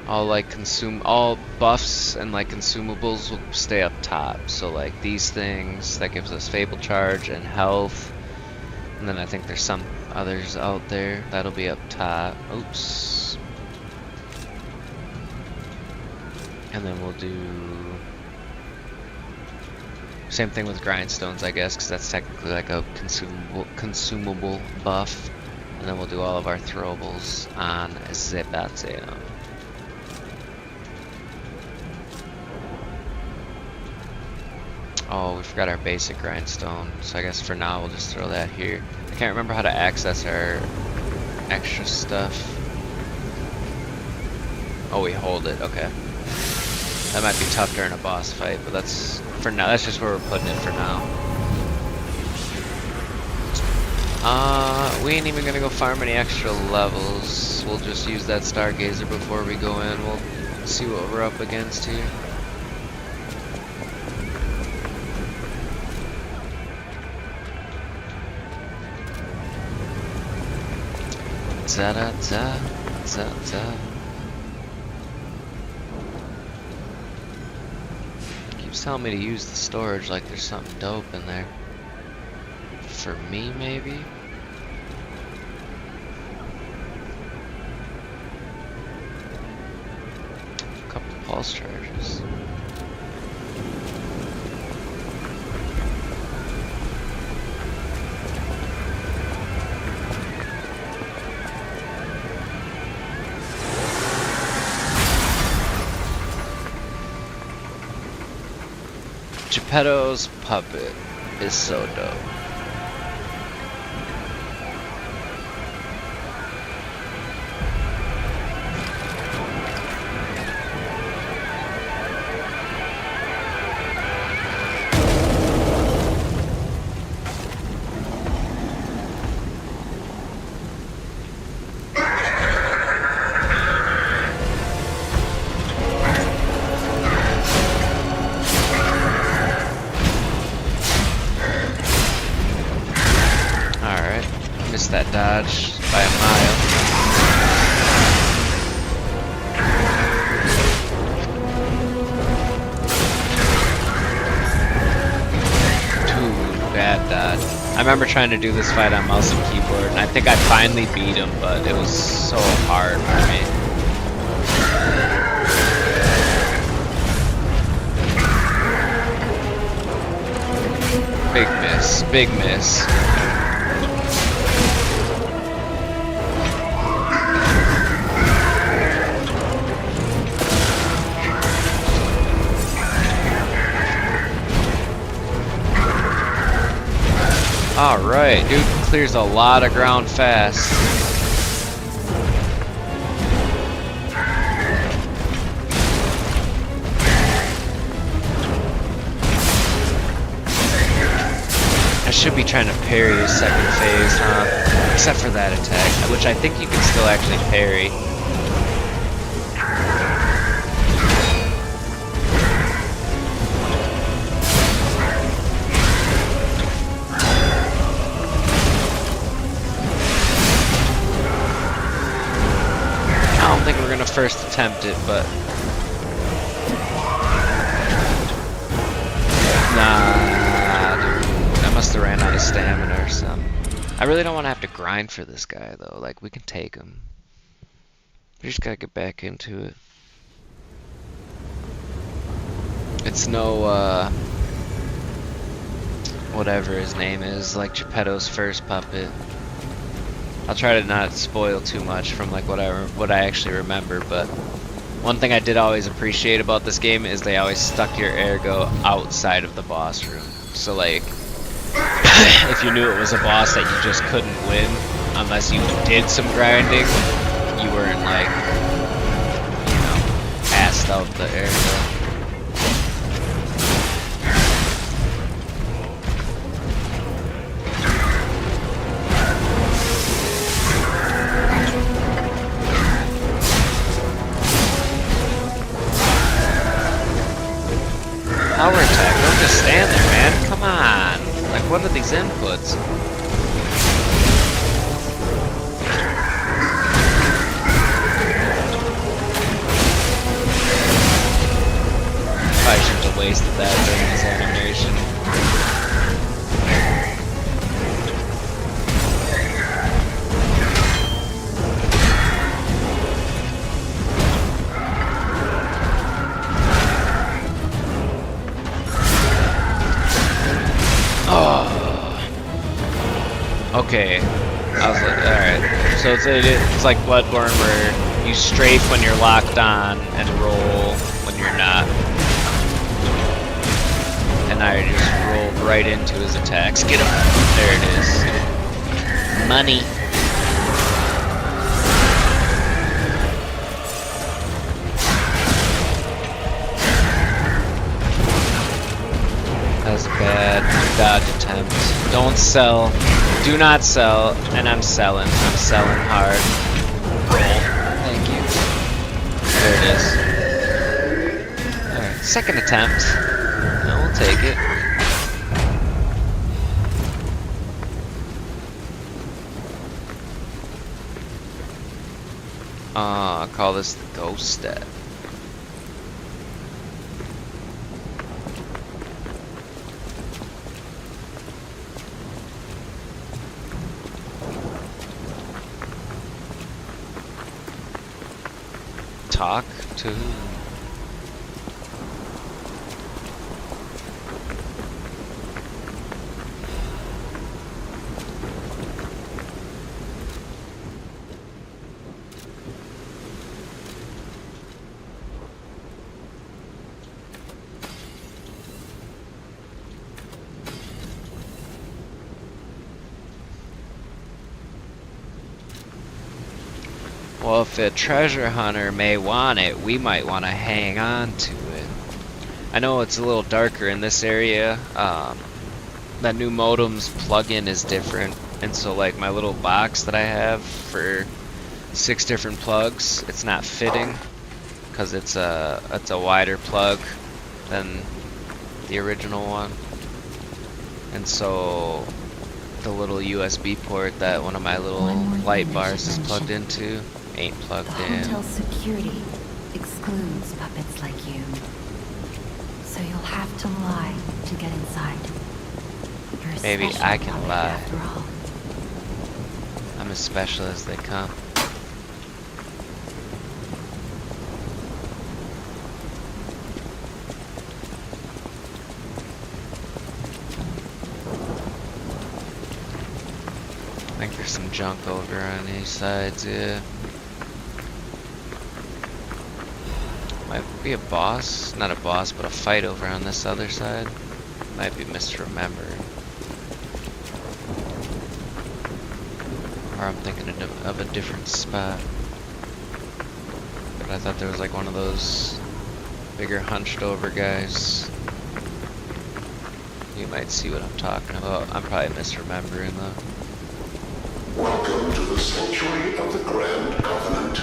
[SPEAKER 1] All buffs and like consumables will stay up top. So like these things, that gives us Fable Charge and health. And then I think there's some others out there that'll be up top. Oops. And then we'll do same thing with grindstones, I guess, because that's technically like a consumable buff. And then we'll do all of our throwables on Zebateo. Oh, we forgot our basic grindstone, so I guess for now we'll just throw that here. I can't remember how to access our extra stuff. Oh, we hold it, okay. That might be tough during a boss fight, but that's for now. That's just where we're putting it for now. We ain't even gonna go farm any extra levels. We'll just use that Stargazer before we go in. We'll see what we're up against here. Da-da-da, keeps telling me to use the storage like there's something dope in there. For me, maybe? A couple pulse charges. Geppetto's puppet is so dope. That dodge by a mile. Dude, bad dodge. I remember trying to do this fight on mouse and keyboard, and I think I finally beat him, but it was so hard for me. Big miss, big miss. Alright, dude clears a lot of ground fast. I should be trying to parry his second phase, huh? Except for that attack, which I think you can still actually parry. I don't think we're gonna first attempt it, but nah, dude. I must have ran out of stamina or something. I really don't want to have to grind for this guy though. Like, we can take him. We just gotta get back into it. It's no whatever his name is, like Geppetto's first puppet. I'll try to not spoil too much from like what I actually remember, but one thing I did always appreciate about this game is they always stuck your ergo outside of the boss room. So like, if you knew it was a boss that you just couldn't win unless you did some grinding, you weren't like, you know, passed out the ergo. What are these inputs? Probably shouldn't have wasted that during this animation. Okay, I was like, alright. So it's like Bloodborne where you strafe when you're locked on and roll when you're not. And I just rolled right into his attacks. Get him! There it is. Money. That was a bad dodge attempt. Don't sell. Do not sell. And I'm selling. I'm selling hard. Roll. Thank you. There it is. Alright, second attempt. No, we'll take it. I'll call this the ghost step. Talk to. Well, if a treasure hunter may want it, we might want to hang on to it. I know it's a little darker in this area. That new modem's plugin is different, and so like my little box that I have for 6 different plugs, it's not fitting because it's a wider plug than the original one, and so the little USB port that one of my little light bars is plugged into ain't plugged
[SPEAKER 2] The
[SPEAKER 1] in.
[SPEAKER 2] hotel security excludes puppets like you. So you'll have to lie to get inside. You're a
[SPEAKER 1] Maybe
[SPEAKER 2] special
[SPEAKER 1] I can
[SPEAKER 2] puppet
[SPEAKER 1] lie.
[SPEAKER 2] after all.
[SPEAKER 1] I'm as special as they come. I think there's some junk over on these sides, yeah. Might be a boss, not a boss, but a fight over on this other side. Might be misremembering. Or I'm thinking of a different spot. But I thought there was like one of those bigger hunched over guys. You might see what I'm talking about. I'm probably misremembering though.
[SPEAKER 5] Welcome to the sanctuary of the Grand Covenant.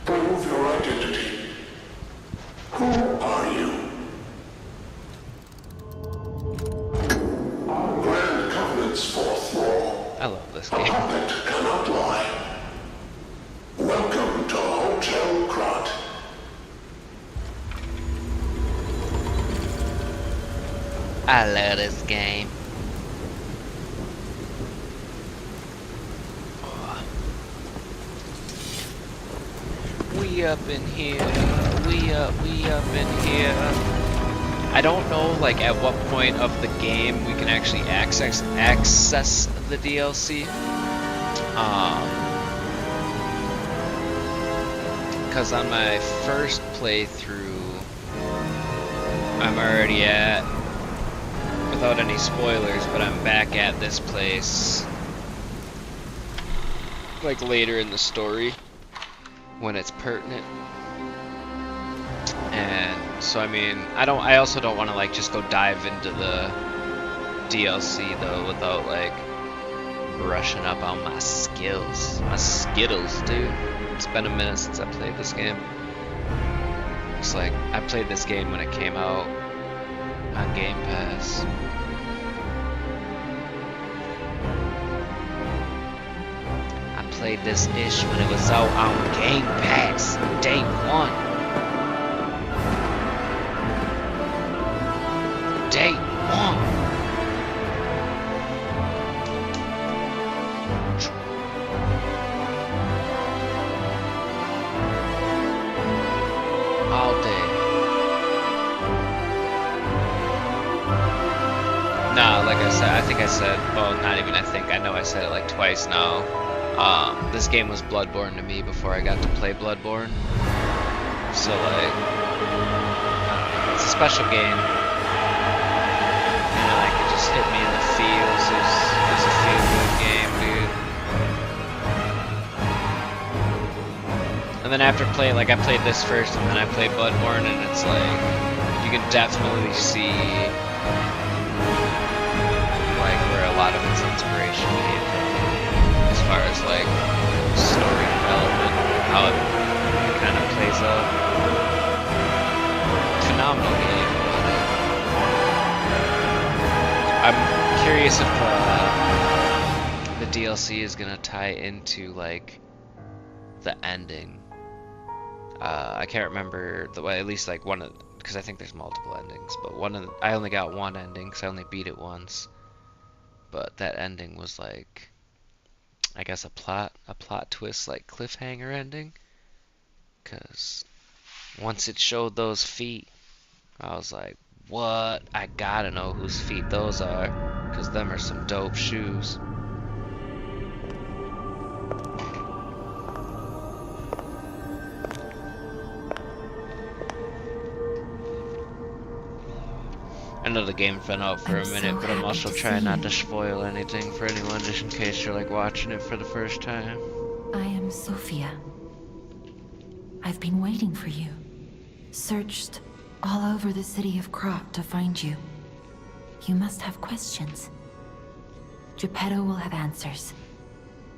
[SPEAKER 5] Prove your identity. Who are you? Our Grand Covenant's fourth law.
[SPEAKER 1] I love this
[SPEAKER 5] A
[SPEAKER 1] game.
[SPEAKER 5] puppet cannot lie. Welcome to Hotel Krat.
[SPEAKER 1] I love this game. We up in here, we up in here. I don't know, like, at what point of the game we can actually access the DLC. Because on my first playthrough, I'm already at, without any spoilers, but I'm back at this place, like, later in the story, when it's pertinent. And so I mean, I also don't want to like just go dive into the DLC though without like brushing up on my skills. My skittles, dude. It's been a minute since I played this game. It's like I played this game when it came out on Game Pass. played this ish when it was out on Game Pass, day one. Day one. All day. Nah, like I said, I think I said, well, not even I think, I know I said it like twice now. This game was Bloodborne to me before I got to play Bloodborne. So like, it's a special game. And like, it just hit me in the feels. It was a feel-good game, dude. And then after playing, like I played this first and then I played Bloodborne, and it's like, you can definitely see like where a lot of its inspiration came from, as far as like story development, how it kind of plays out. Phenomenal game. I'm curious if the DLC is gonna tie into like the ending. I can't remember the way, at least like one of, because I think there's multiple endings, but I only got one ending because I only beat it once. But that ending was like, I guess a plot twist, like cliffhanger ending. Cause once it showed those feet, I was like, what? I gotta know whose feet those are, cause them are some dope shoes. I know the game's been out for a minute, but I'm also trying not to spoil anything for anyone, just in case you're like watching it for the first time.
[SPEAKER 2] I am Sophia. I've been waiting for you. Searched all over the city of Krat to find you. You must have questions. Geppetto will have answers.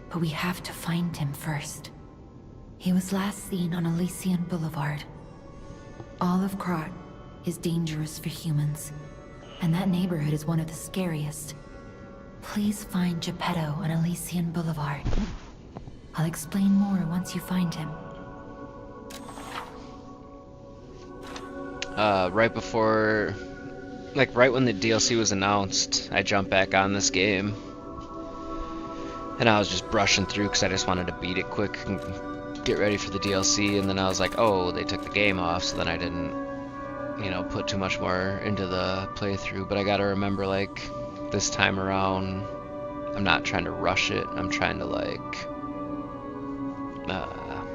[SPEAKER 2] But we have to find him first. He was last seen on Elysian Boulevard. All of Krat is dangerous for humans. And that neighborhood is one of the scariest. Please find Geppetto on Elysian Boulevard. I'll explain more once you find him.
[SPEAKER 1] Right before, like right when the DLC was announced, I jumped back on this game. And I was just brushing through because I just wanted to beat it quick and get ready for the DLC. And then I was like, oh, they took the game off, so then I didn't, you know, put too much more into the playthrough. But I gotta remember, like, this time around, I'm not trying to rush it. I'm trying to, like,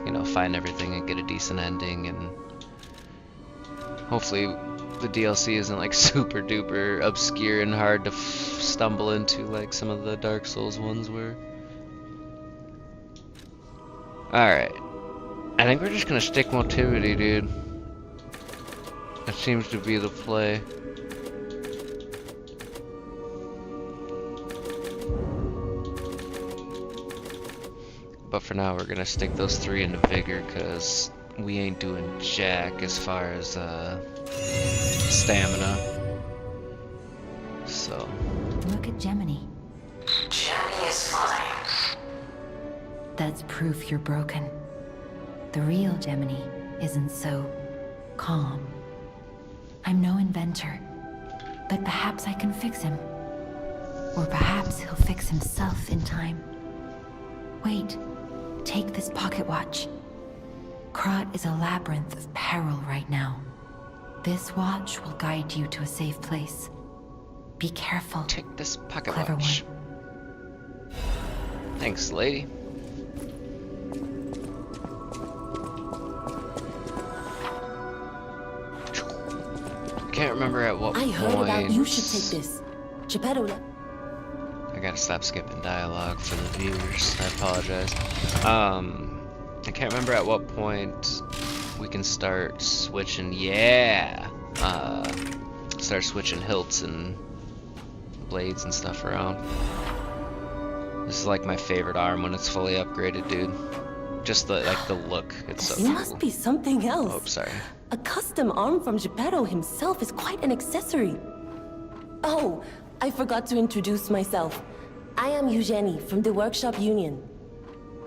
[SPEAKER 1] you know, find everything and get a decent ending. And hopefully the DLC isn't, like, super duper obscure and hard to stumble into like some of the Dark Souls ones were. Alright. I think we're just gonna stick motivity, dude. That seems to be the play. But for now, we're gonna stick those 3 into vigor, cause we ain't doing jack as far as stamina. So.
[SPEAKER 2] Look at Gemini.
[SPEAKER 3] Gemini is fine.
[SPEAKER 2] That's proof you're broken. The real Gemini isn't so calm. I'm no inventor, but perhaps I can fix him. Or perhaps he'll fix himself in time. Wait, take this pocket watch. Krat is a labyrinth of peril right now. This watch will guide you to a safe place. Be careful.
[SPEAKER 1] Take this pocket
[SPEAKER 2] Clever
[SPEAKER 1] watch.
[SPEAKER 2] one.
[SPEAKER 1] Thanks, lady. Can't remember at what
[SPEAKER 6] I
[SPEAKER 1] point.
[SPEAKER 6] heard about you should take this. Geppetto.
[SPEAKER 1] I gotta stop skipping dialogue for the viewers. I apologize. I can't remember at what point we can start switching. Yeah. Start switching hilts and blades and stuff around. This is like my favorite arm when it's fully upgraded, dude. Just the look. It's so
[SPEAKER 6] This
[SPEAKER 1] cool.
[SPEAKER 6] must be something else.
[SPEAKER 1] Oh, sorry.
[SPEAKER 6] A custom arm from Geppetto himself is quite an accessory. Oh, I forgot to introduce myself. I am Eugenie from the Workshop Union.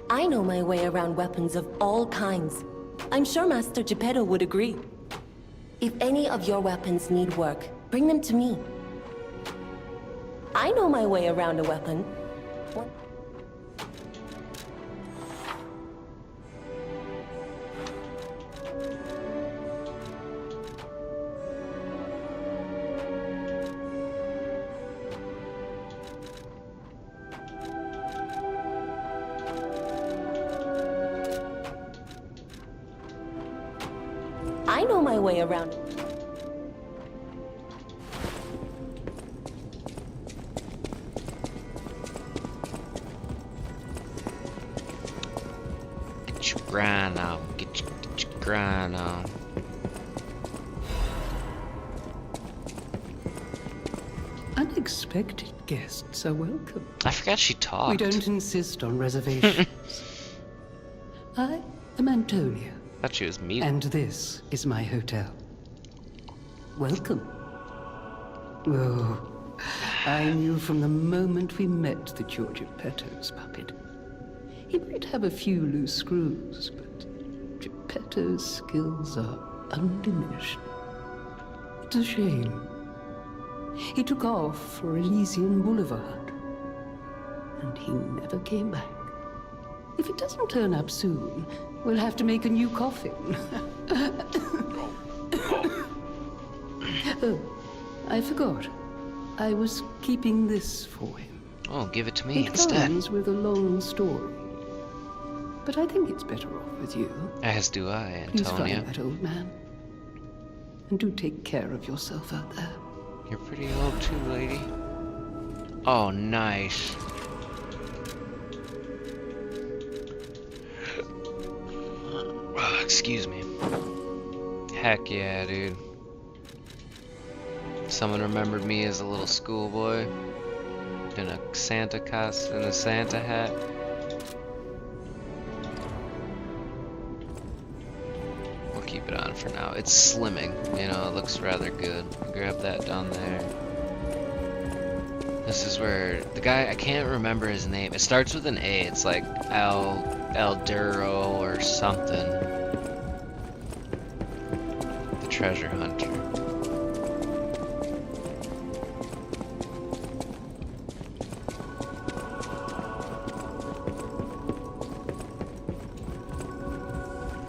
[SPEAKER 6] I know my way around weapons of all kinds. I'm sure Master Geppetto would agree. If any of your weapons need work, bring them to me. I know my way around a weapon. What? I know my way around.
[SPEAKER 1] Get your grind on. Get your grind on.
[SPEAKER 7] Unexpected guests are welcome.
[SPEAKER 1] I forgot she talked.
[SPEAKER 7] We don't insist on reservations. I am Antonia,
[SPEAKER 1] I thought she was me.
[SPEAKER 7] and this is my hotel. Welcome. Oh, I knew from the moment we met that you're Geppetto's puppet. He might have a few loose screws, but Geppetto's skills are undiminished. It's a shame. He took off for Elysian Boulevard, and he never came back. If it doesn't turn up soon, we'll have to make a new coffin. Oh, I forgot. I was keeping this for him.
[SPEAKER 1] Oh, give it to me
[SPEAKER 7] It
[SPEAKER 1] instead.
[SPEAKER 7] comes with a long story. But I think it's better off with you.
[SPEAKER 1] As do I,
[SPEAKER 7] Please find
[SPEAKER 1] Antonia.
[SPEAKER 7] that old man. And do take care of yourself out there.
[SPEAKER 1] You're pretty old too, lady. Oh, nice. Excuse me. Heck yeah, dude. Someone remembered me as a little schoolboy in a Santa costume, in a Santa hat. We'll keep it on for now. It's slimming, you know, it looks rather good. Grab that down there. This is where the guy, I can't remember his name. It starts with an A. It's like El Duro or something. The treasure hunter.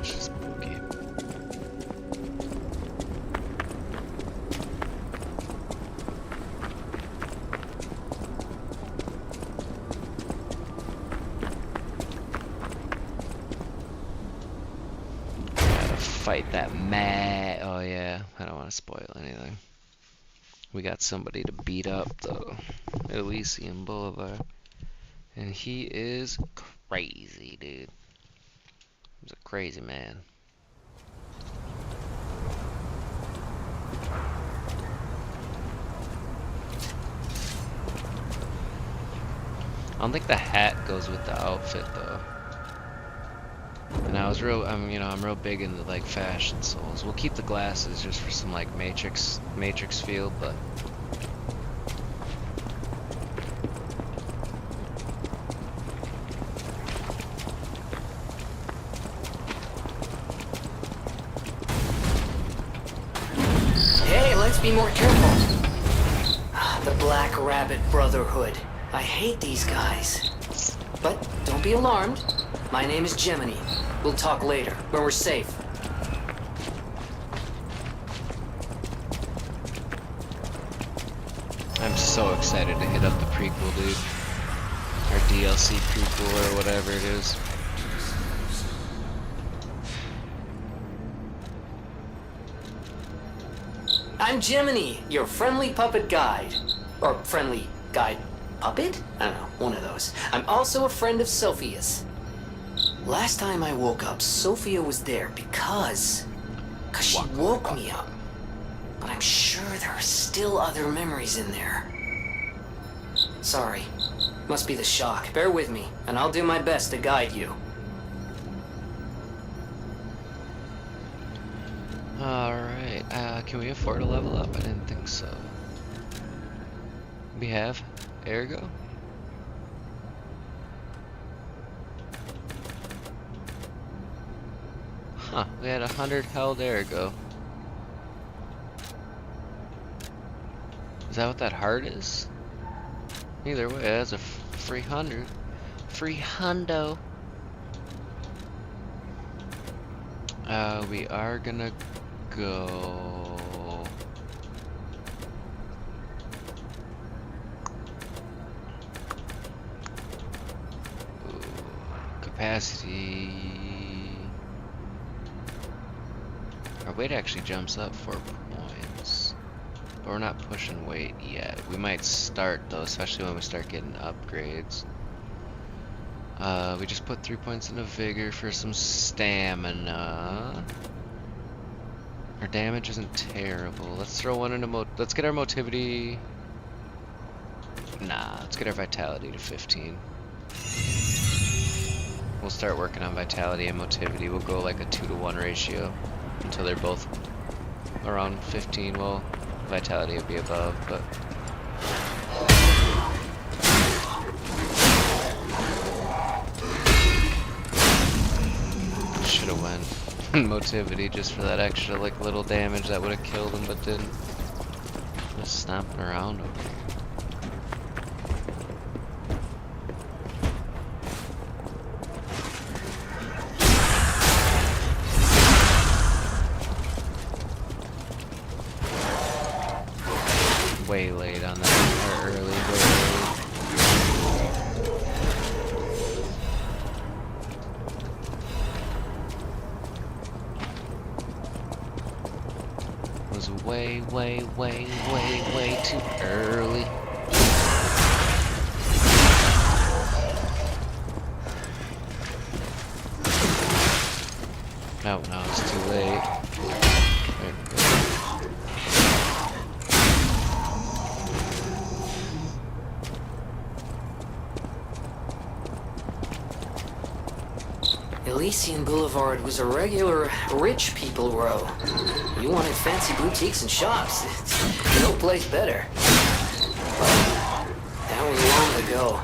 [SPEAKER 1] It's just spooky. Gotta fight that mad. Oh yeah, I don't want to spoil anything. We got somebody to beat up though. Elysian Boulevard. And he is crazy, dude. He's a crazy man. I don't think the hat goes with the outfit though. And I'm real big into like fashion souls. We'll keep the glasses just for some like Matrix feel, but
[SPEAKER 3] Hey, let's be more careful. The Black Rabbit Brotherhood. I hate these guys. But don't be alarmed. My name is Gemini. We'll talk later, when we're safe.
[SPEAKER 1] I'm so excited to hit up the prequel, dude. Or DLC prequel or whatever it is.
[SPEAKER 3] I'm Gemini, your friendly puppet guide. Or friendly guide puppet? I don't know, one of those. I'm also a friend of Sophia's. Last time I woke up, Sophia was there because she woke me up. But I'm sure there are still other memories in there. Sorry. Must be the shock. Bear with me, and I'll do my best to guide you.
[SPEAKER 1] Alright, can we afford a level up? I didn't think so. We have Ergo. Huh, we had 100 held ergo. Is that what that heart is? Either way, that's a free 100. Free hundo. We are gonna go. Ooh, capacity. Our weight actually jumps up 4 points. But we're not pushing weight yet. We might start though, especially when we start getting upgrades. We just put 3 points into vigor for some stamina. Our damage isn't terrible. Let's throw one into let's get our motivity. Nah, let's get our vitality to 15. We'll start working on vitality and motivity. We'll go like a 2-to-1 ratio until they're both around 15. Well, vitality will be above, but should have went motivity just for that extra like little damage that would have killed him, but didn't. Just stomping around over here. Way late on that, or early, way early. Was way too early. Oh no, it's too late.
[SPEAKER 3] Elysian Boulevard was a regular rich people row. You wanted fancy boutiques and shops. It's no place better. But that was long ago,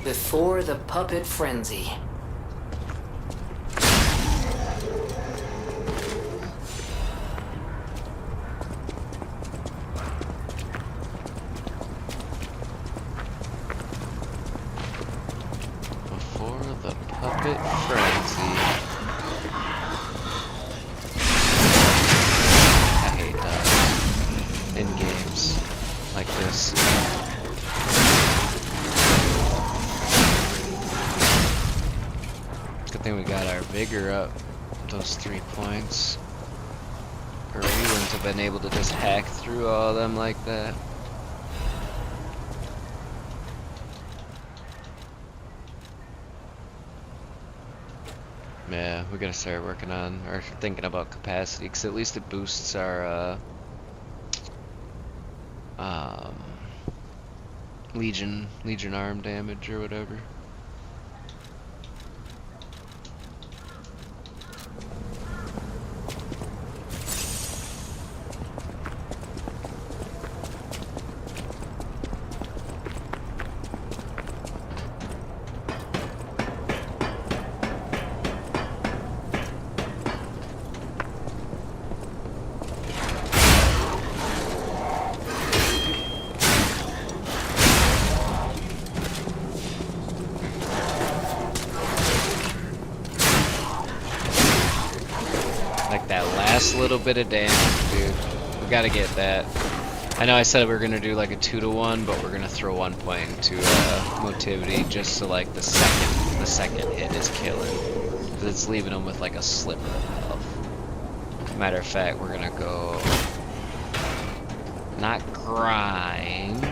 [SPEAKER 3] before the puppet frenzy.
[SPEAKER 1] Before the puppet frenzy. I hate in games like this. Good thing we got our vigor up, those 3 points. Or we wouldn't have been able to just hack through all of them like that. Yeah, we gotta start working on, or thinking about capacity, because at least it boosts our, Legion arm damage or whatever. Like that last little bit of damage, dude. We gotta get that. I know I said we were gonna do like a 2-to-1, but we're gonna throw 1 point into motivity just so like the second hit is killing. Cause it's leaving them with like a sliver of health. Matter of fact, we're gonna go not grind,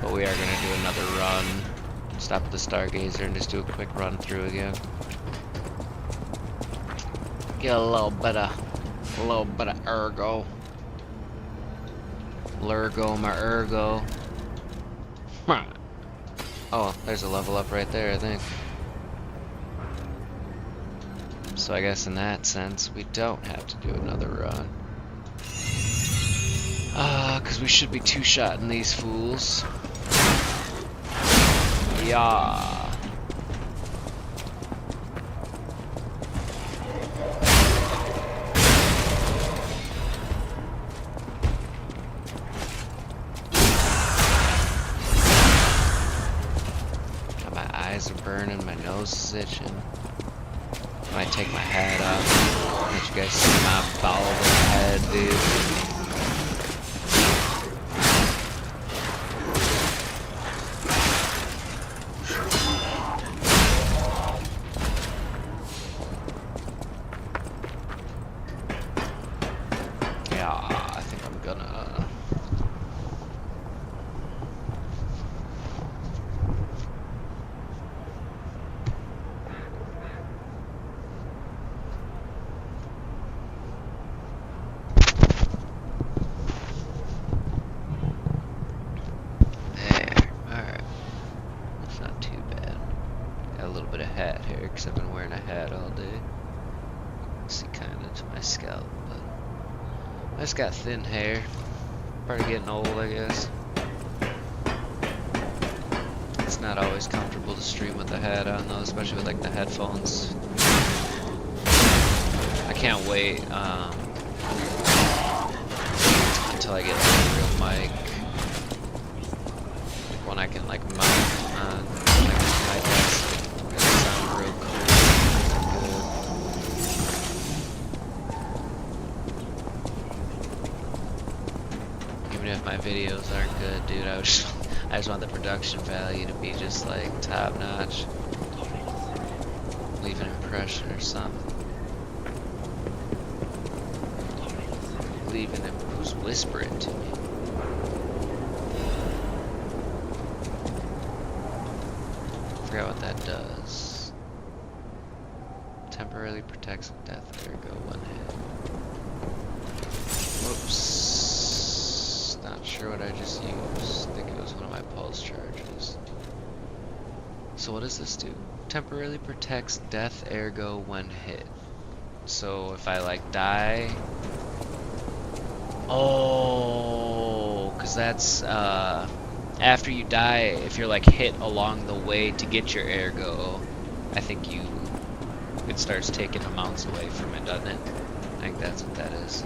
[SPEAKER 1] but we are gonna do another run. Stop the Stargazer and just do a quick run through again. Get a little bit of ergo. Lurgo, my ergo. Huh. Oh, there's a level up right there, I think. So I guess in that sense, we don't have to do another run. Cause we should be 2-shotting these fools. Yeah. burning, my nose is itching. When I take my hat off, let you guys see my bald head, dude. Yeah, I think I'm gonna. There, alright. That's not too bad. Got a little bit of hat hair because I've been wearing a hat all day. See kind of to my scalp, but I just got thin hair. Part of getting old, I guess. It's not always comfortable to stream with the hat on though, especially with like the headphones. I can't wait until I get like, a real mic. One I can like mount on like, my desk. It'll sound real cool. Good. Even if my videos aren't good, dude, I just want the production value to be just like top notch. Leave an impression or something. Leaving him. Who's whispering to me? Forgot what that does. Temporarily protects death. There we go, one hit. Whoops. Not sure what I just used. I think it was one of my pulse charges. So what does this do? Temporarily protects death ergo when hit. So if I like die. Oh, because that's after you die, if you're like hit along the way to get your ergo, I think it starts taking amounts away from it, doesn't it? I think that's what that is.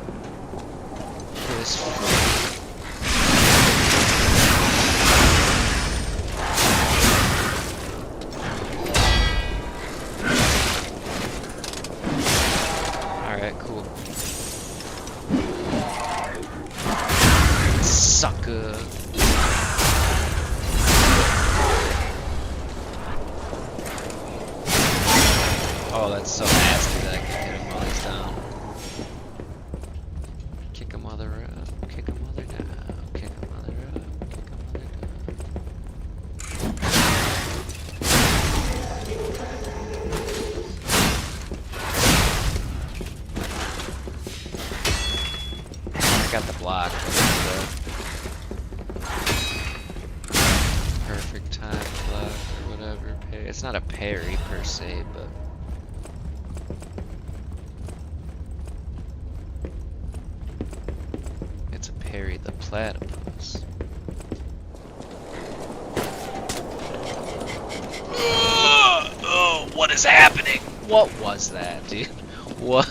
[SPEAKER 1] Alright, cool. Sucker. Oh, that's so nasty that I can hit him while he's down. Kick him while they're up, kick him while they're down, kick him while they're up, kick him while they're down. I got the block. Perfect time block or whatever. It's not a parry per se, but it's a parry the platypus. Oh, what is happening? What was that, dude? What?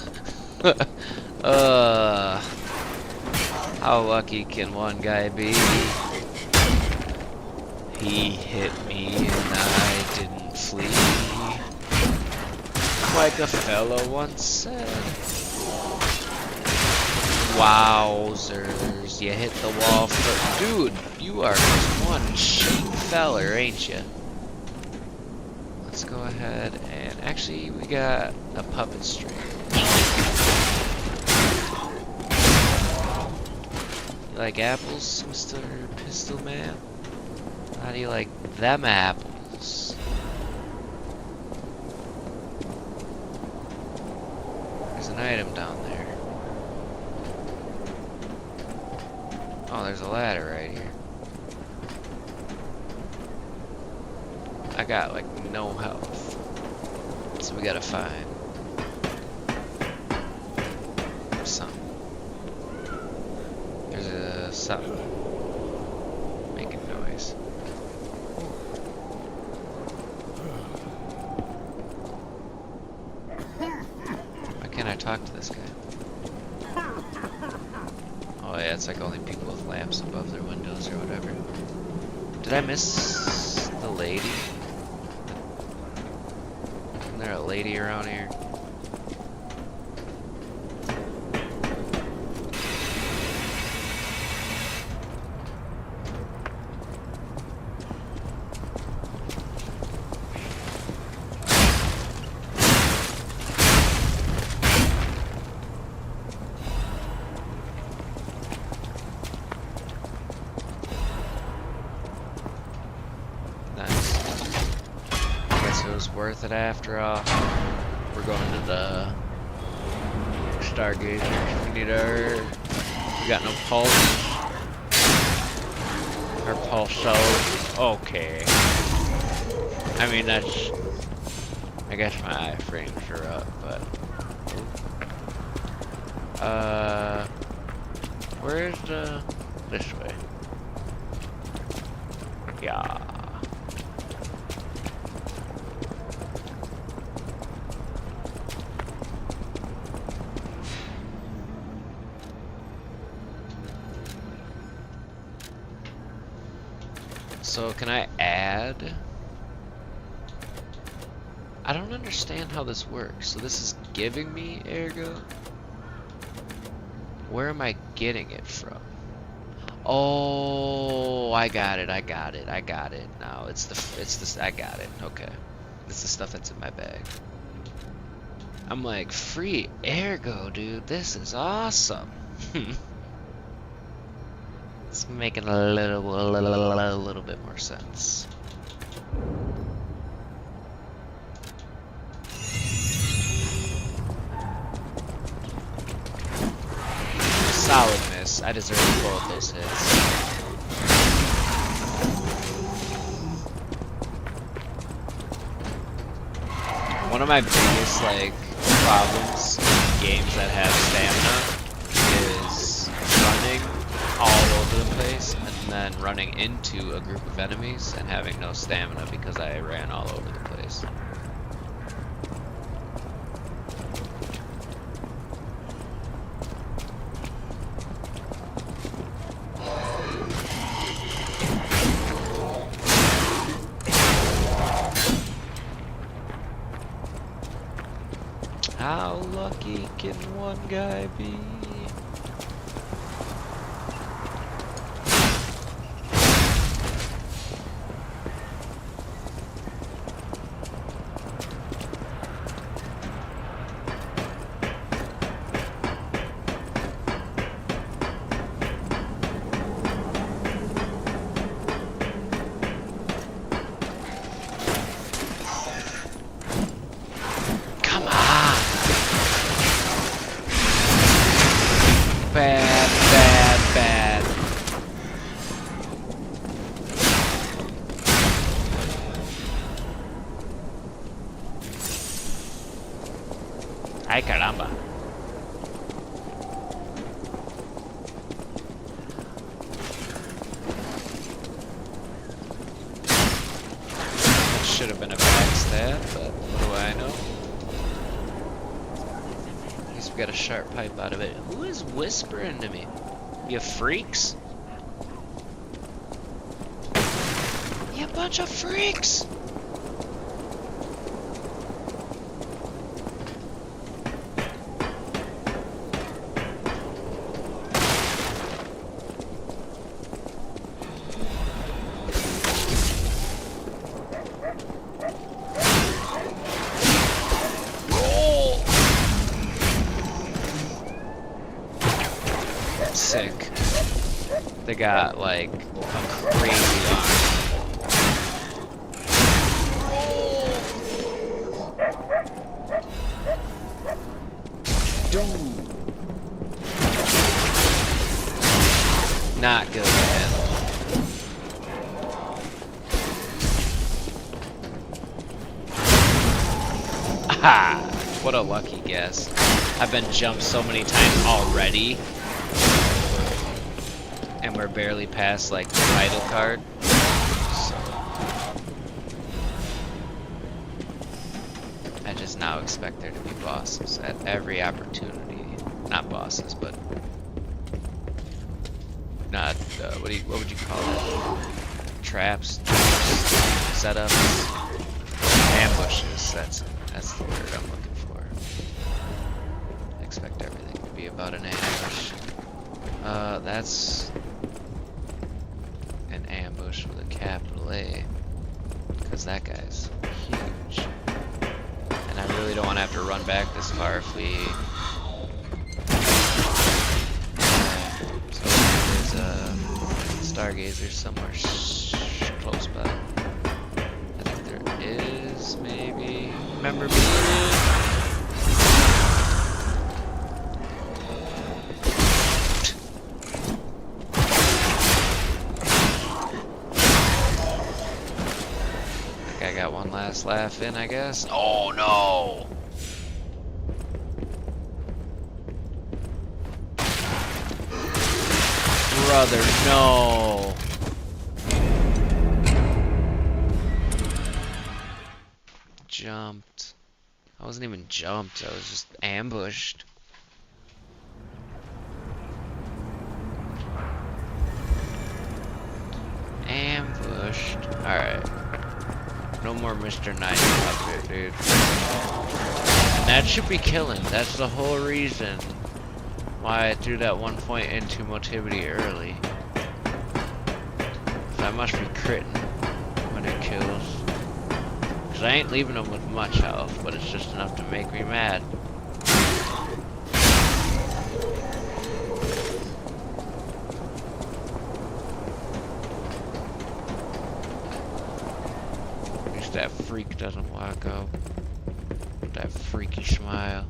[SPEAKER 1] How lucky can one guy be? He hit me and I didn't flee. Like a fellow once said. Wowzers, you hit the wall first. Dude, you are just one cheap feller, ain't you? Let's go ahead and actually we got a puppet string. You like apples, Mr. Pistol Man? How do you like them apples? There's an item down there. Oh, there's a ladder right here. I got like no health. So we gotta find something. There's a something making noise. Why can't I talk to this guy? Oh yeah, it's like only people with lamps above their windows or whatever. Did I miss the lady? Isn't there a lady around here? Worth it after all. We're going to the Stargazer. We need our... We got no pulse. Our pulse cells. Okay. I mean, that's... I guess my iframes are up, but... Where's the... This way. Yeah. So can I add? I don't understand how this works. So this is giving me ergo? Where am I getting it from? Oh, I got it. Now it's this, I got it. Okay. It's the stuff that's in my bag. I'm like, free ergo, dude. This is awesome. It's making a little bit more sense. Solid miss. I deserve both those hits. One of my biggest problems in games that have stamina is running all over the place and then running into a group of enemies and having no stamina because I ran all over the place. How lucky can one guy be? Bad. Ay caramba. That should have been a backstab, but what do I know? At least we got a sharp pipe out of it. Who is whispering to me? You freaks? You bunch of freaks! Sick. They got like a crazy arm. Dude. Not good, man. Aha! What a lucky guess. I've been jumped so many times already. And we're barely past like the title card. So I just now expect there to be bosses at every opportunity. Not bosses, but not what would you call it? Traps, setups, ambushes. That's the word I'm looking for. I expect everything to be about an ambush. That's an ambush with a capital A, because that guy's huge. And I really don't want to have to run back this far if we... So there's a stargazer somewhere close by. I think there is, maybe. Remember being in? I got one last laugh in, I guess. Oh no! Brother, no! Jumped. I wasn't even jumped, I was just ambushed. Ambushed. Alright. No more Mr. Nice up here, dude. And that should be killing. That's the whole reason why I threw that 1 point into motivity early. So I must be critting when it kills. Because I ain't leaving them with much health, but it's just enough to make me mad. That freak doesn't walk out with that freaky smile.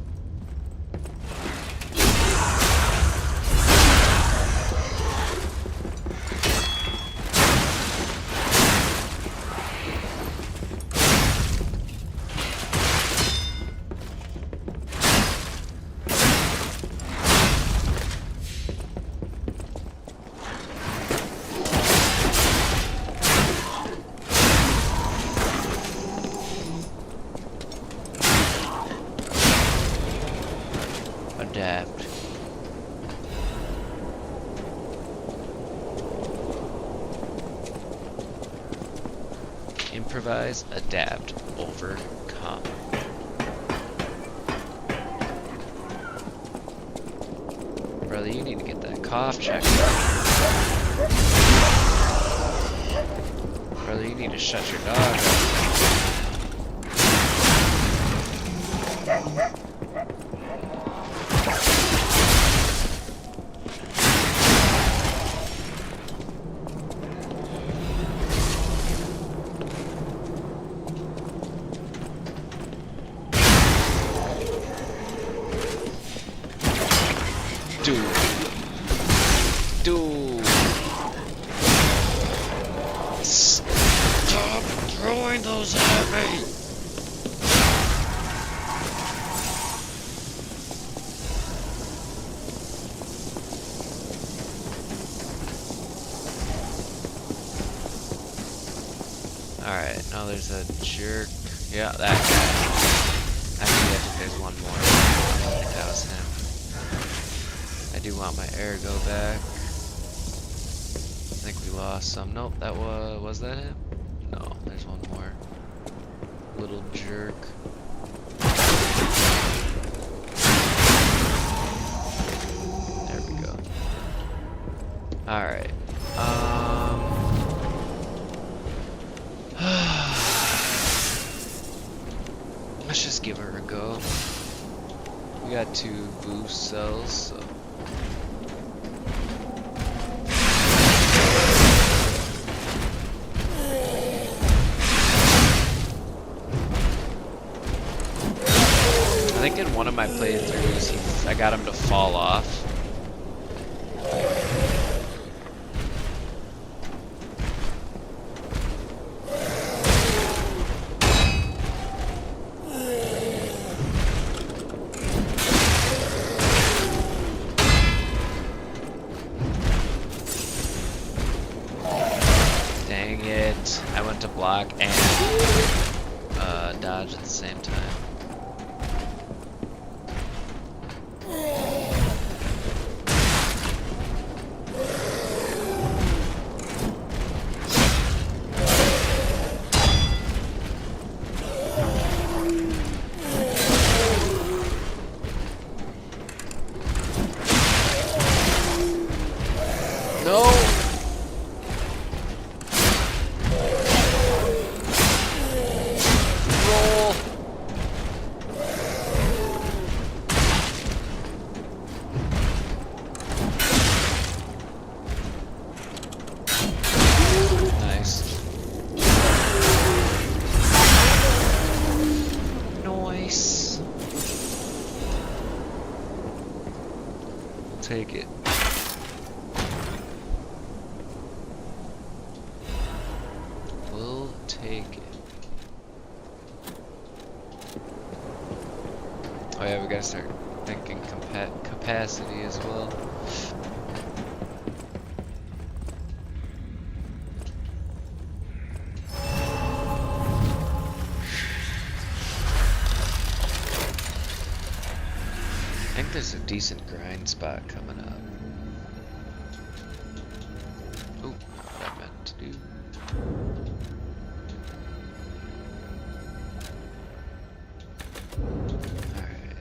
[SPEAKER 1] Adapt. Improvise, adapt, overcome. Brother, you need to get that cough checked out. Brother, you need to shut your dog up. Dude. Stop throwing those at me. Alright, now there's a jerk. Yeah, that guy. Actually, I think there's one more. I think that was him. I do want my ergo back. I think we lost some. Nope, that was that him? No, there's one more. Little jerk. There we go. Alright. Let's just give her a go. We got 2 boost cells, so I think in one of my playthroughs, I got him to fall off. Dang it. I went to block and dodge at the same time. take it. We'll take it. Oh yeah, we gotta start thinking capacity as well. I think there's a decent grind spot coming up. Ooh, what I meant to do. Alright,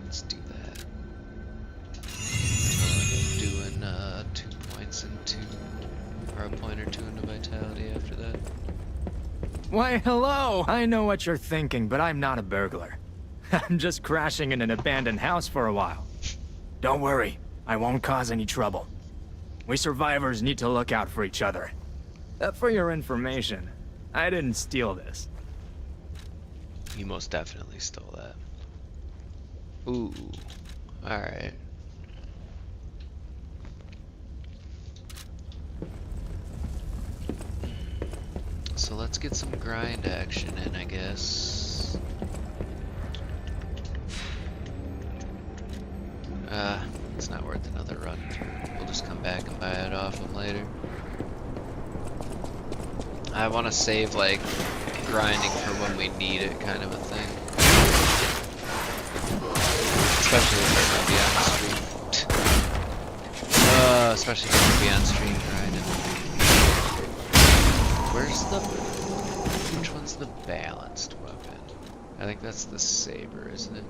[SPEAKER 1] let's do that. Doing 2 points into, or a point or two into vitality after that.
[SPEAKER 4] Why, hello! I know what you're thinking, but I'm not a burglar. I'm just crashing in an abandoned house for a while. Don't worry, I won't cause any trouble. We survivors need to look out for each other. For your information, I didn't steal this.
[SPEAKER 1] You most definitely stole that. Ooh, alright. So let's get some grind action in, I guess. It's not worth another run through. We'll just come back and buy it off them later. I want to save, like, grinding for when we need it, kind of a thing. Especially if we're gonna be on stream. Especially if we're gonna be on stream grinding. Which one's the balanced weapon? I think that's the saber, isn't it?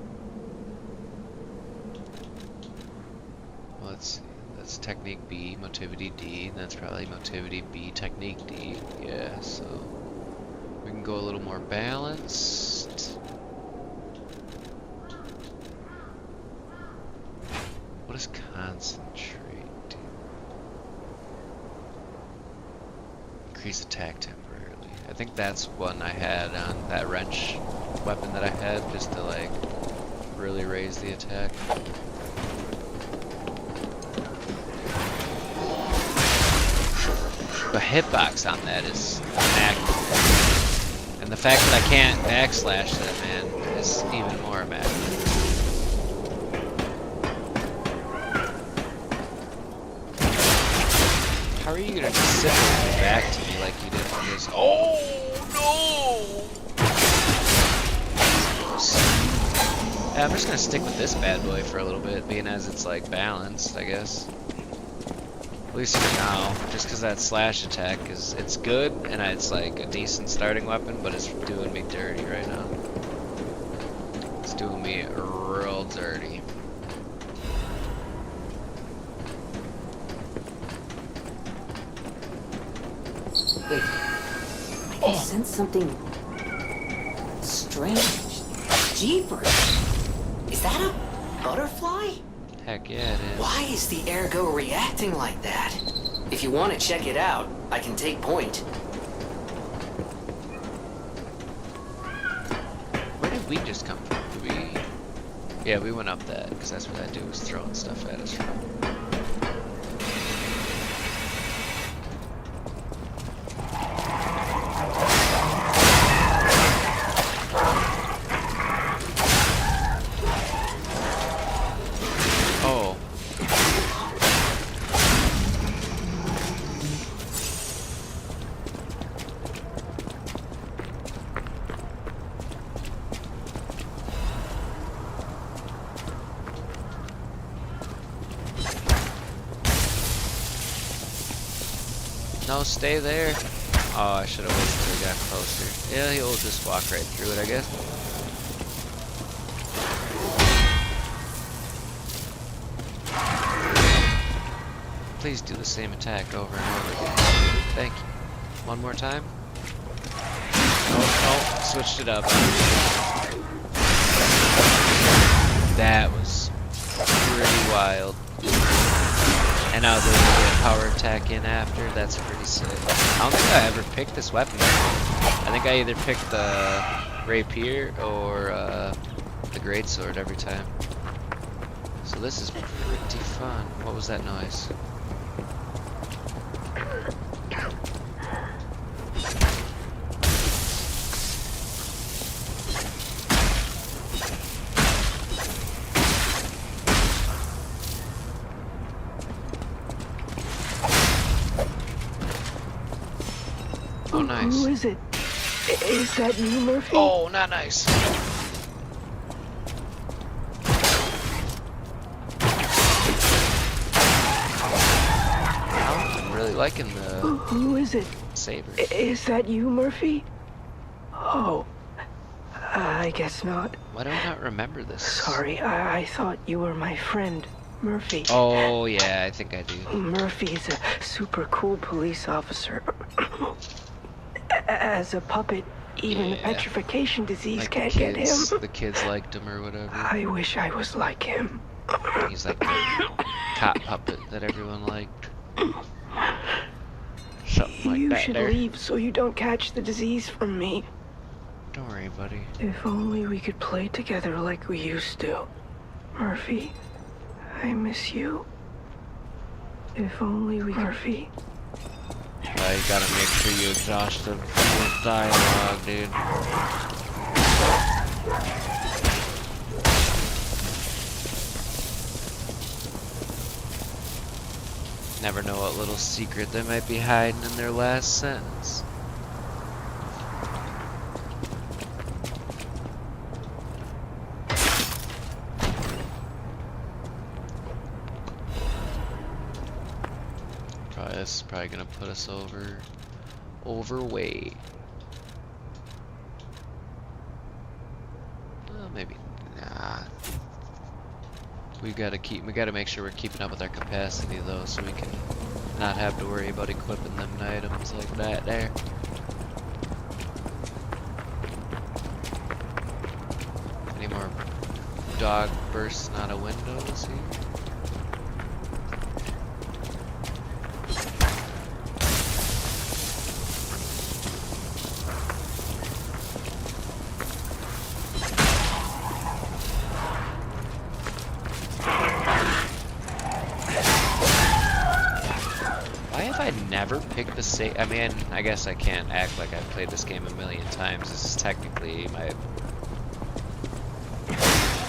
[SPEAKER 1] Well, let's see. That's technique B, motivity D, and that's probably motivity B, technique D. Yeah, so we can go a little more balanced. What does concentrate do? Increase attack temporarily. I think that's one I had on that wrench weapon that I had, just to like really raise the attack. The hitbox on that is immaculate. And the fact that I can't backslash that, man, is even more immaculate. How are you gonna just sit there and back to me like you did on this? Oh no! Yeah, I'm just gonna stick with this bad boy for a little bit, being as it's like balanced, I guess. At least for now, just because that slash attack it's good and it's like a decent starting weapon, but it's doing me dirty right now. It's doing me real dirty.
[SPEAKER 6] Wait. I can sense something strange. Jeepers. Is that a butterfly?
[SPEAKER 1] Heck yeah, it is.
[SPEAKER 3] Why is the ergo reacting like that? If you want to check it out, I can take point.
[SPEAKER 1] Where did we just come from? Did we... Yeah, we went up that, because that's where that dude was throwing stuff at us from. Oh. No, stay there. Oh, I should have waited until he got closer. Yeah, he'll just walk right through it, I guess. Please do the same attack over and over again. Thank you. One more time. Oh, switched it up. That was pretty wild. And now there's a power attack in after. That's pretty sick. I don't think I ever picked this weapon before. I think I either picked the rapier or the greatsword every time. So this is pretty fun. What was that noise? Oh, nice.
[SPEAKER 8] Who is it? Is that you, Murphy?
[SPEAKER 1] Oh, not nice. I'm really liking the
[SPEAKER 8] Who is it?
[SPEAKER 1] saber.
[SPEAKER 8] Is that you, Murphy? Oh, I guess not.
[SPEAKER 1] Why do I not remember this?
[SPEAKER 8] Sorry, I thought you were my friend, Murphy.
[SPEAKER 1] Oh, yeah, I think I do.
[SPEAKER 8] Murphy's a super cool police officer. As a puppet, even the
[SPEAKER 1] Yeah.
[SPEAKER 8] petrification disease
[SPEAKER 1] Like
[SPEAKER 8] can't get him.
[SPEAKER 1] the kids liked him or whatever.
[SPEAKER 8] I wish I was like him.
[SPEAKER 1] He's like the cop puppet that everyone liked. Something like
[SPEAKER 8] You
[SPEAKER 1] that
[SPEAKER 8] should
[SPEAKER 1] there.
[SPEAKER 8] leave so you don't catch the disease from me.
[SPEAKER 1] Don't worry, buddy.
[SPEAKER 8] If only we could play together like we used to. Murphy, I miss you. If only we... Murphy.
[SPEAKER 1] You gotta make sure you exhaust them with dialogue, dude. Never know what little secret they might be hiding in their last sentence. This is probably gonna put us overweight. Well, maybe nah. We gotta make sure we're keeping up with our capacity though, so we can not have to worry about equipping them items like that there. Any more dog bursting out of windows here? Never picked the save. I mean, I guess I can't act like I've played this game a million times. This is technically my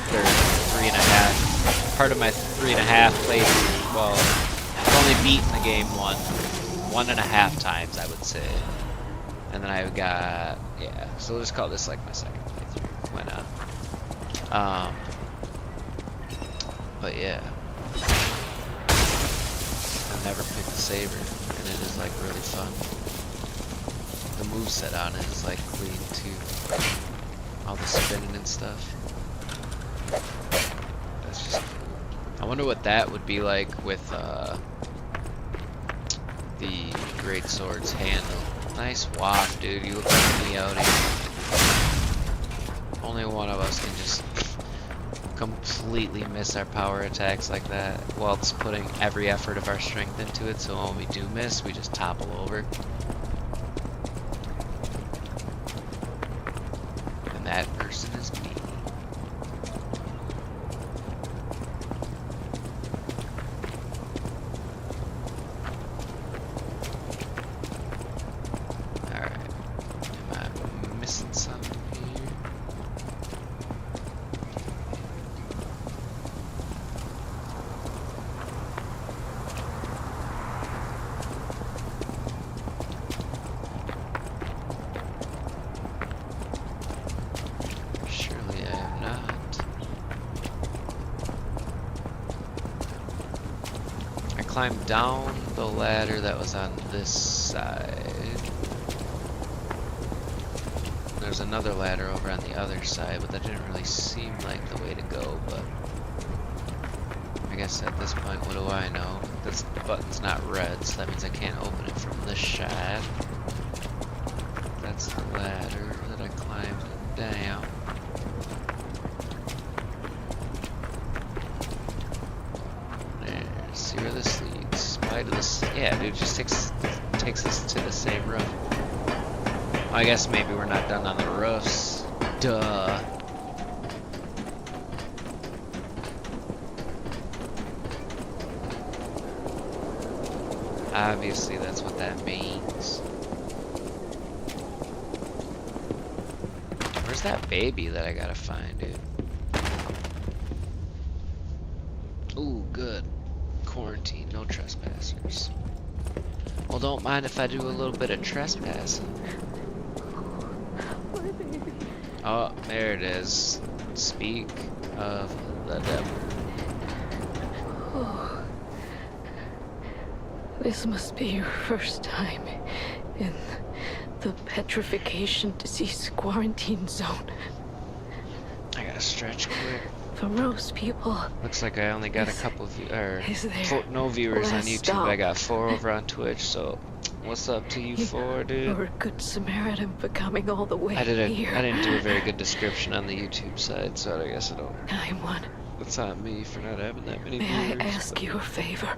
[SPEAKER 1] third 3.5, part of my 3.5 playthrough. Well, I've only beaten the game 1.5 times, I would say. And then I've got, yeah, so we'll just call this like my second playthrough. Why not? But yeah. I've never picked the saber. And it is like really fun. The moveset on it is like clean too. All the spinning and stuff. That's just cool. I wonder what that would be like with the great sword's handle. Nice walk, dude. You look like me out here. Only one of us can just completely miss our power attacks like that, whilst putting every effort of our strength into it, so when we do miss, we just topple over. And that person is me. Alright. Am I missing something here? Climb down the ladder that was on this side. There's another ladder over on the other side, but that didn't really seem like the way to go, but I guess at this point, what do I know? This button's not red, so that means I can't open it from this side. That's the ladder that I climbed down. yeah, dude, just takes us to the same roof. I guess maybe we're not done on the roofs. Duh. Obviously, that's what that means. Where's that baby that I gotta find, dude? Ooh, good. Quarantine, no trespassers. Well, don't mind if I do a little bit of trespassing. Oh, there it is. Speak of the devil.
[SPEAKER 8] Oh. This must be your first time in the petrification disease quarantine zone.
[SPEAKER 1] I gotta stretch quick.
[SPEAKER 8] For most people,
[SPEAKER 1] Looks like I only got a couple no viewers on
[SPEAKER 8] last
[SPEAKER 1] YouTube.
[SPEAKER 8] stop?
[SPEAKER 1] I got 4 over on Twitch. So, what's up to you 4, dude?
[SPEAKER 8] You're a good Samaritan for coming all the way
[SPEAKER 1] I
[SPEAKER 8] here.
[SPEAKER 1] didn't do a very good description on the YouTube side, so I guess I don't.
[SPEAKER 8] I'm one.
[SPEAKER 1] It's on me for not having that many
[SPEAKER 8] May
[SPEAKER 1] viewers.
[SPEAKER 8] I ask you a favor?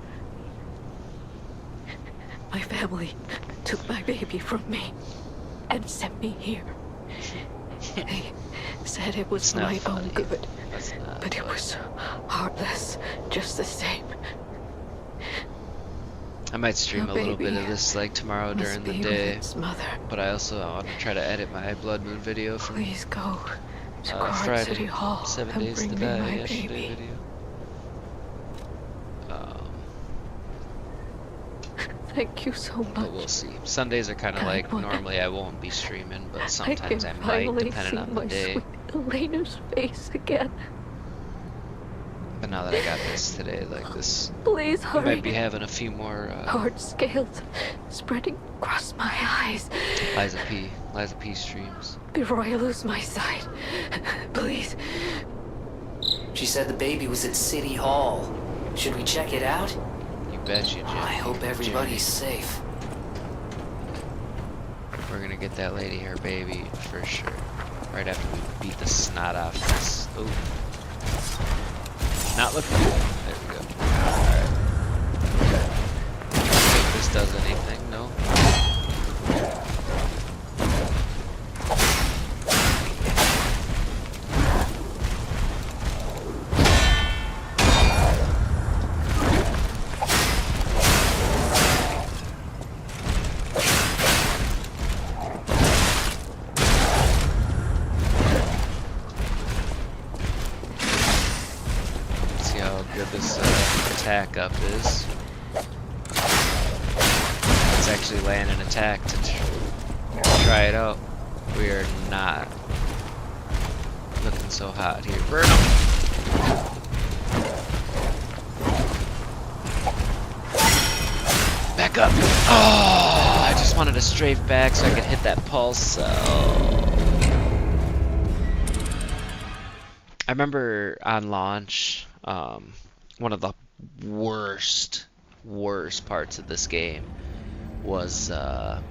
[SPEAKER 8] My family took my baby from me and sent me here. They said it was
[SPEAKER 1] It's
[SPEAKER 8] for
[SPEAKER 1] not
[SPEAKER 8] my
[SPEAKER 1] funny.
[SPEAKER 8] own good,
[SPEAKER 1] That's not
[SPEAKER 8] but it
[SPEAKER 1] funny.
[SPEAKER 8] was heartless just the same.
[SPEAKER 1] I might stream
[SPEAKER 8] The
[SPEAKER 1] a little bit
[SPEAKER 8] baby
[SPEAKER 1] of this like tomorrow
[SPEAKER 8] Must
[SPEAKER 1] during the
[SPEAKER 8] be with
[SPEAKER 1] day,
[SPEAKER 8] its mother.
[SPEAKER 1] but I also want to try to edit my Blood Moon video from
[SPEAKER 8] Please go to Krat
[SPEAKER 1] Friday,
[SPEAKER 8] City Hall
[SPEAKER 1] 7
[SPEAKER 8] and
[SPEAKER 1] Days to
[SPEAKER 8] bring me
[SPEAKER 1] Die
[SPEAKER 8] my
[SPEAKER 1] yesterday
[SPEAKER 8] baby.
[SPEAKER 1] video.
[SPEAKER 8] Thank you so
[SPEAKER 1] But we'll
[SPEAKER 8] much.
[SPEAKER 1] see. Sundays are kind of
[SPEAKER 8] Kind
[SPEAKER 1] like,
[SPEAKER 8] one.
[SPEAKER 1] normally I won't be streaming, but
[SPEAKER 8] I
[SPEAKER 1] sometimes I
[SPEAKER 8] can
[SPEAKER 1] might,
[SPEAKER 8] finally
[SPEAKER 1] depending
[SPEAKER 8] see
[SPEAKER 1] on the
[SPEAKER 8] my
[SPEAKER 1] day.
[SPEAKER 8] sweet Elena's face again.
[SPEAKER 1] But now that I got this today, like this,
[SPEAKER 8] Please
[SPEAKER 1] I
[SPEAKER 8] hurry.
[SPEAKER 1] might be having a few more
[SPEAKER 8] Hard scales spreading across my eyes
[SPEAKER 1] Liza P streams.
[SPEAKER 8] before I lose my sight. Please.
[SPEAKER 3] She said the baby was at City Hall. Should we check it out?
[SPEAKER 1] You bet you, Jim.
[SPEAKER 3] I hope everybody's safe.
[SPEAKER 1] We're gonna get that lady her baby for sure. Right after we beat the snot off this. Ooh. Not looking good. There we go. Alright. Think this does anything? No? See how good this attack up is. Let's actually land an attack to try it out. We are not looking so hot here. Burn 'em! Back up! Oh, I just wanted to strafe back so I could hit that pulse cell. I remember on launch, one of the worst parts of this game was that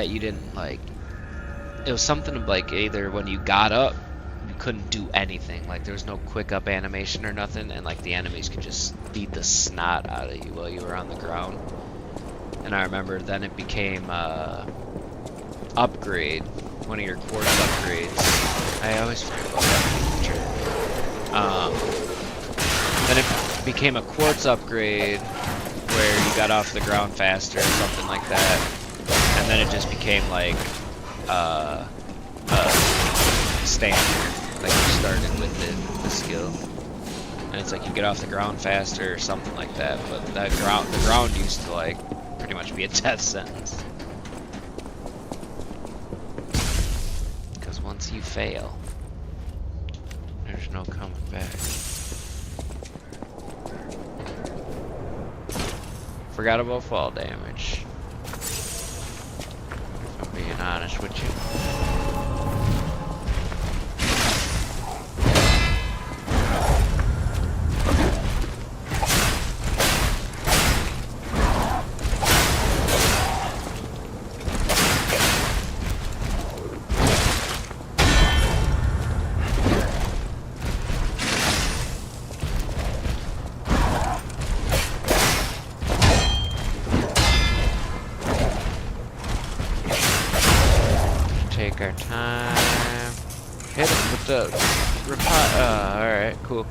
[SPEAKER 1] you didn't like. It was something like either when you got up, you couldn't do anything. Like there was no quick up animation or nothing, and like the enemies could just beat the snot out of you while you were on the ground. And I remember then it became upgrade, one of your quartz upgrades. I always forget about that feature. Then it became a quartz upgrade where you got off the ground faster or something like that. And then it just became like standard. Like you started with the skill. And it's like you get off the ground faster or something like that. But the ground used to like pretty much be a death sentence. Because once you fail, there's no coming back. Forgot about fall damage. If I'm being honest with you. take our time. Hit him with the alright, cool.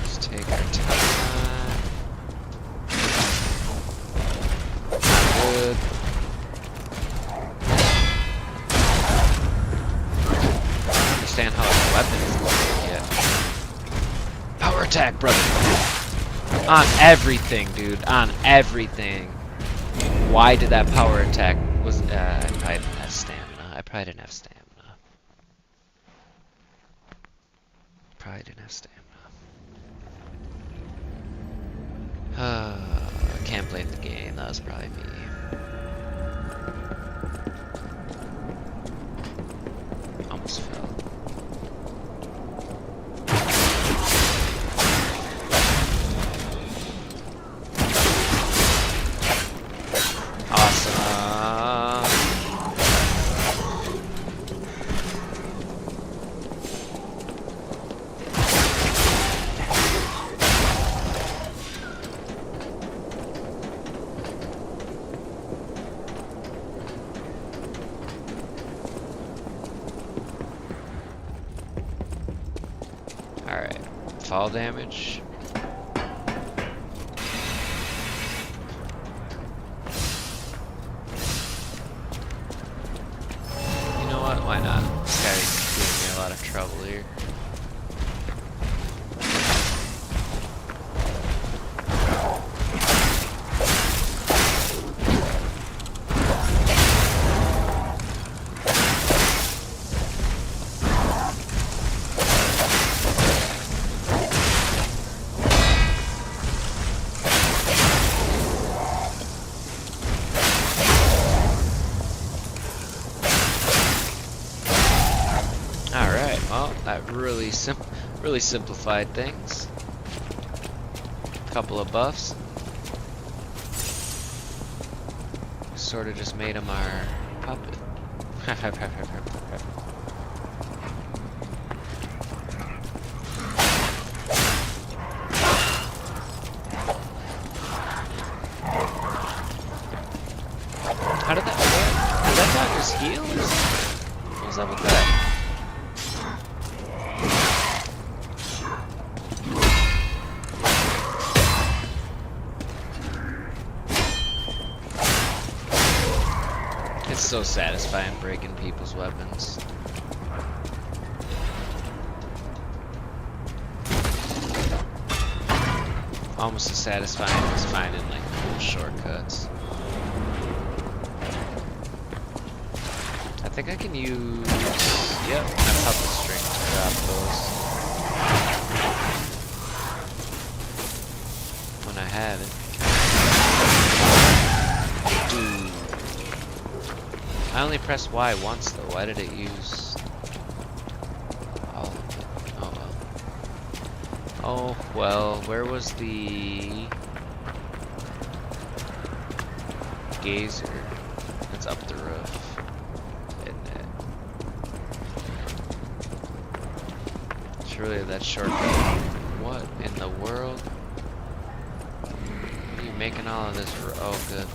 [SPEAKER 1] Let's take our time. Good. Understand how a weapon is working yet. Power attack, brother. On everything, dude. On everything. Why did that power attack was I probably didn't have stamina. I probably didn't have stamina. Probably didn't have stamina. I can't blame the game. That was probably me. Almost fell. Awesome. Alright. Fall damage. You know what? Why not? This guy's giving me a lot of trouble here. Alright, well, that really simplified things. Couple of buffs. Sort of just made him our puppet. How did that dog just heal? What was up with that? It's so satisfying breaking people's weapons. Almost as satisfying as finding like cool shortcuts. I think I can use, yep, my puppet string to drop those when I have it. Dude. I only pressed Y once though. Why did it use all of it? Oh well. Oh well, where was the gazer? It's up the roof, isn't it? Surely that shortcut. What in the world? Are you making all of this? Oh, good.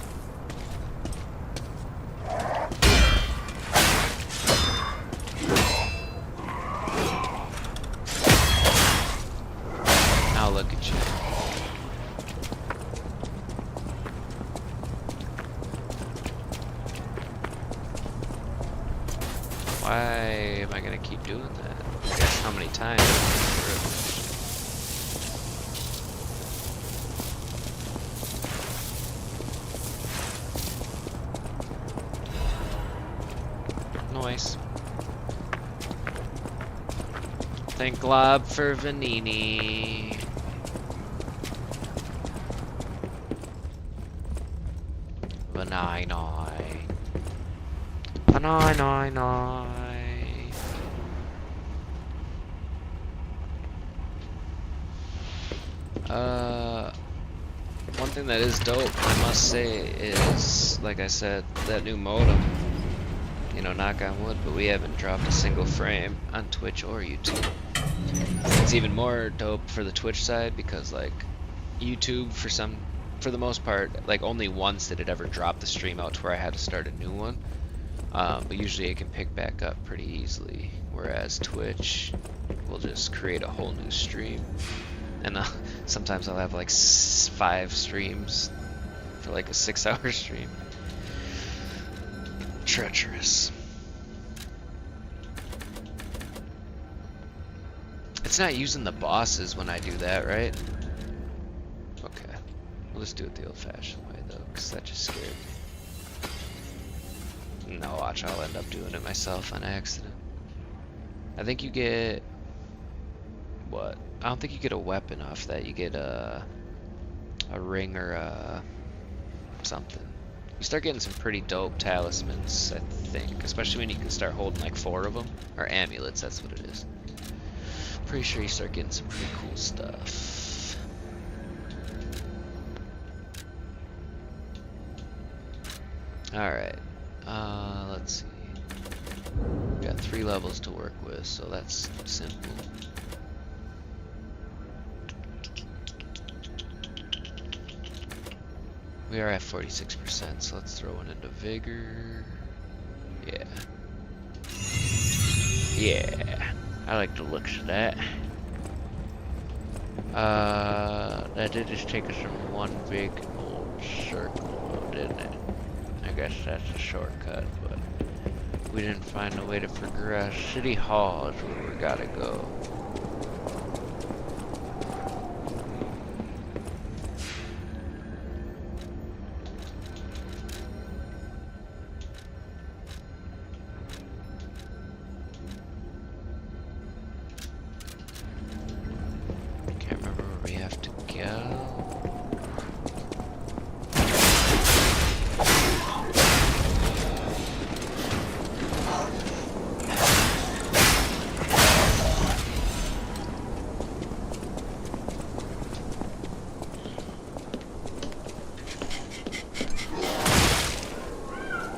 [SPEAKER 1] Now look at you. Why am I gonna keep doing that? Guess how many times? Nice. Thank Glob for Vanini. Vanini. Vanini. One thing that is dope, I must say, is, like I said, that new modem. You know, knock on wood, but we haven't dropped a single frame on Twitch or YouTube. It's even more dope for the Twitch side because, like, YouTube, for the most part, like, only once did it ever drop the stream out to where I had to start a new one. But usually it can pick back up pretty easily, whereas Twitch will just create a whole new stream. And sometimes I'll have like 5 streams for like a 6-hour stream. Treacherous. It's not using the bosses when I do that, right? Okay. We'll just do it the old-fashioned way though, because that just scared me. No, watch, I'll end up doing it myself on accident. I think you get... what? I don't think you get a weapon off that. You get a ring or something. You start getting some pretty dope talismans, I think, especially when you can start holding like 4 of them, or amulets. That's what it is. Pretty sure you start getting some pretty cool stuff. All right. Let's see. We got 3 levels to work with, so that's simple. We are at 46%, so let's throw one into Vigor. Yeah. Yeah. I like the looks of that. That did just take us from one big old circle, didn't it? I guess that's a shortcut, but we didn't find a way to progress. City Hall is where we gotta go.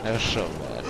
[SPEAKER 1] That was so bad.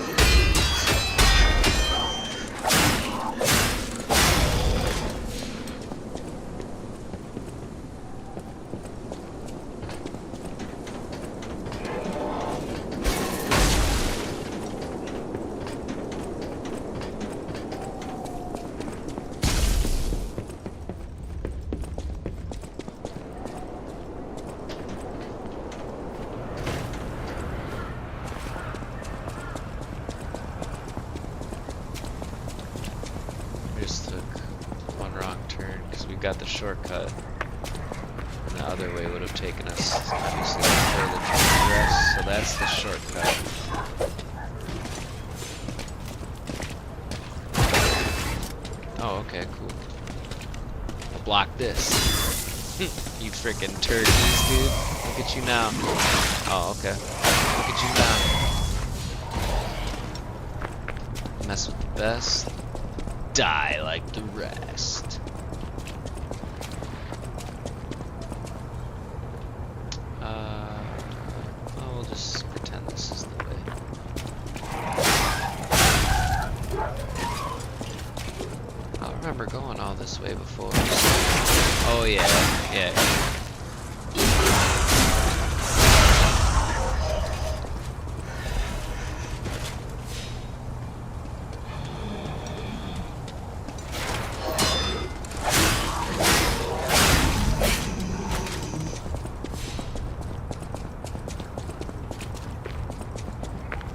[SPEAKER 1] Got the shortcut, and the other way would have taken us obviously further to progress, so that's the shortcut. Oh, okay, cool. I'll block this. You freaking turkeys, dude. Look at you now. Oh, okay. Look at you now. Mess with the best. Die like the rest. We'll just pretend this is the way. I remember going all this way before. Oh yeah, yeah.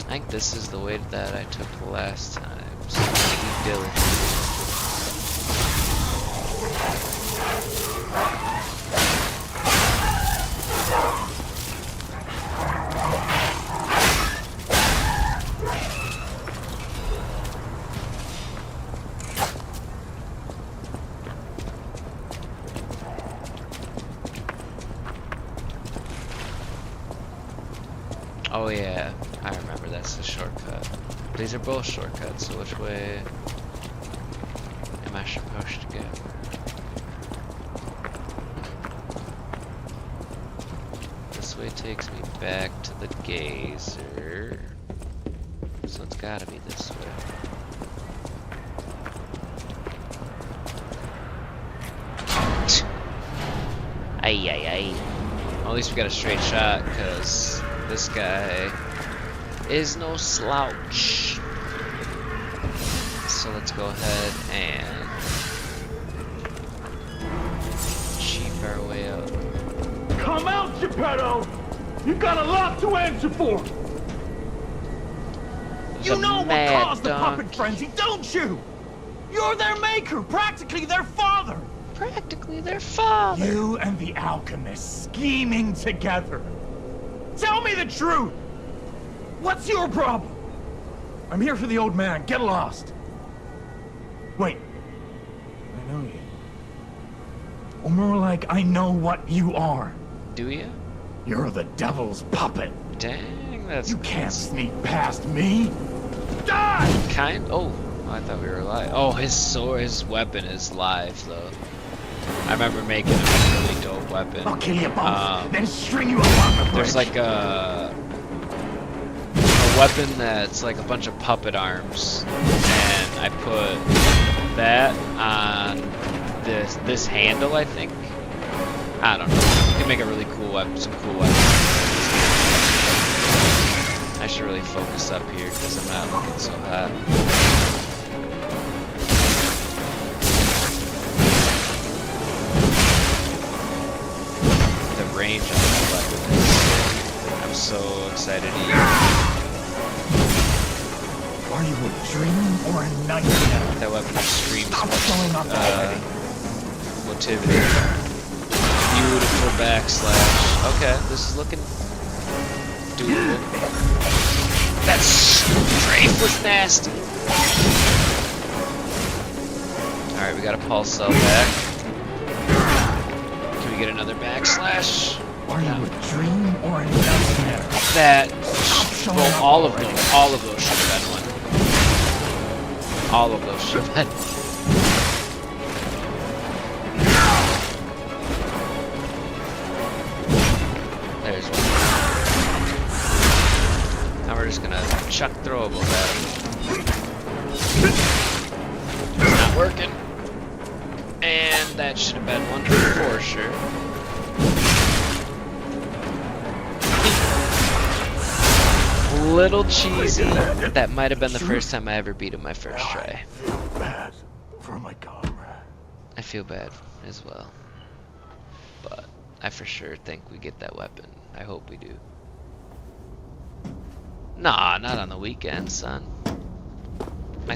[SPEAKER 1] I think this is the way that I took the last time, so be diligent. Oh yeah, I remember that's the shortcut. These are both shortcuts, so which way am I supposed to go? way takes me back to the geyser. So it's gotta be this way. Ay, ay, ay. Well, at least we got a straight shot, because this guy is no slouch. So let's go ahead and cheap our way up.
[SPEAKER 9] Come out, Geppetto! You got a lot to answer for! You know what
[SPEAKER 1] mad
[SPEAKER 9] caused the puppet
[SPEAKER 1] donkey.
[SPEAKER 9] frenzy, don't you? You're their maker, practically their father!
[SPEAKER 1] Practically their father.
[SPEAKER 9] You and the alchemist scheming together. Tell me the truth! What's your problem? I'm here for the old man. Get lost. Wait. I know you. Or more like, I know what you are.
[SPEAKER 1] Do you?
[SPEAKER 9] You're the devil's puppet.
[SPEAKER 1] Dang, that's
[SPEAKER 9] You can't sneak past me. Die!
[SPEAKER 1] kind. Oh, I thought we were live. Oh, his sword, his weapon is live though. I remember making a really dope weapon.
[SPEAKER 9] I'll kill you both, then string you up on the bridge.
[SPEAKER 1] There's like a weapon that's like a bunch of puppet arms, and I put that on this handle, I think. I don't know. You can make a really cool weapon, some cool weapons. I should really focus up here because I'm not looking so hot. The range on that weapon is sick. I'm so excited to use
[SPEAKER 9] Are you a dream or a nightmare?
[SPEAKER 1] that weapon. Screams
[SPEAKER 9] Stop showing up already.
[SPEAKER 1] motivity. Beautiful backslash. Okay, this is looking doable. That strafe was nasty. Alright, we got a pulse cell back. Can we get another backslash?
[SPEAKER 9] Are you a dream or a nightmare?
[SPEAKER 1] That.
[SPEAKER 9] Stop showing
[SPEAKER 1] Well,
[SPEAKER 9] up
[SPEAKER 1] all of
[SPEAKER 9] already.
[SPEAKER 1] those. All of those should have been one. All of those should have been. There's one. Now we're just gonna chuck throwables at him. It's not working. And that should have been one for sure. Little cheesy. That might have been the first time I ever beat him my first try.
[SPEAKER 9] Feel bad for my comrade.
[SPEAKER 1] I feel bad as well. But I for sure think we get that weapon. I hope we do. Nah, not on the weekend, son. I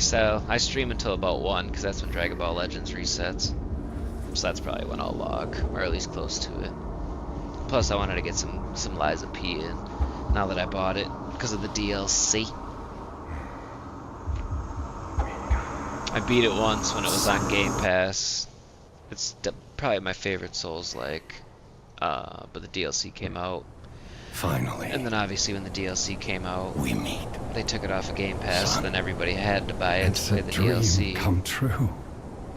[SPEAKER 1] stream until about 1 because that's when Dragon Ball Legends resets. So that's probably when I'll log, or at least close to it. Plus I wanted to get some Liza P in now that I bought it because of the DLC. I beat it once when it was on Game Pass. It's probably my favorite Souls-like, but the DLC came out.
[SPEAKER 5] Finally,
[SPEAKER 1] And then obviously when the DLC came out,
[SPEAKER 5] we meet.
[SPEAKER 1] they took it off of Game Pass, then everybody had to buy it to
[SPEAKER 5] It's
[SPEAKER 1] play
[SPEAKER 5] a
[SPEAKER 1] the
[SPEAKER 5] dream
[SPEAKER 1] DLC.
[SPEAKER 5] come true.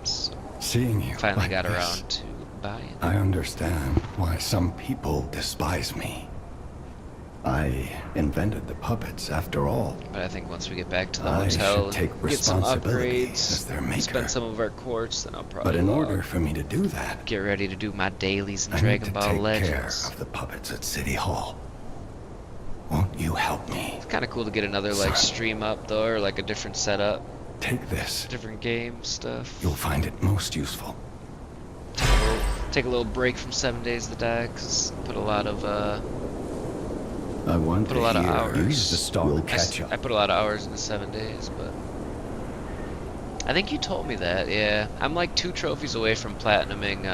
[SPEAKER 1] So
[SPEAKER 5] Seeing you
[SPEAKER 1] finally
[SPEAKER 5] like
[SPEAKER 1] got
[SPEAKER 5] this,
[SPEAKER 1] around to buying it.
[SPEAKER 5] I understand why some people despise me. I invented the puppets after all.
[SPEAKER 1] But I think once we get back to the
[SPEAKER 5] I
[SPEAKER 1] hotel
[SPEAKER 5] should take
[SPEAKER 1] and get some
[SPEAKER 5] responsibility as
[SPEAKER 1] upgrades,
[SPEAKER 5] their maker.
[SPEAKER 1] spend some of our quartz, then I'll probably
[SPEAKER 5] But in order for me to do that,
[SPEAKER 1] get ready to do my dailies in
[SPEAKER 5] I need
[SPEAKER 1] Dragon
[SPEAKER 5] to
[SPEAKER 1] Ball
[SPEAKER 5] take care
[SPEAKER 1] Legends.
[SPEAKER 5] of the puppets at City Hall. Won't you help me?
[SPEAKER 1] It's kind of cool to get another like stream up though, or like a different setup,
[SPEAKER 5] Take this.
[SPEAKER 1] different game stuff.
[SPEAKER 5] You'll find it most useful.
[SPEAKER 1] Take a little break from 7 Days to Die, cause put a lot of
[SPEAKER 5] I want
[SPEAKER 1] put
[SPEAKER 5] to
[SPEAKER 1] a lot of
[SPEAKER 5] hear
[SPEAKER 1] hours.
[SPEAKER 5] use the star. We'll catch up.
[SPEAKER 1] I put a lot of hours into 7 days, but I think you told me that. Yeah, I'm like 2 trophies away from platinuming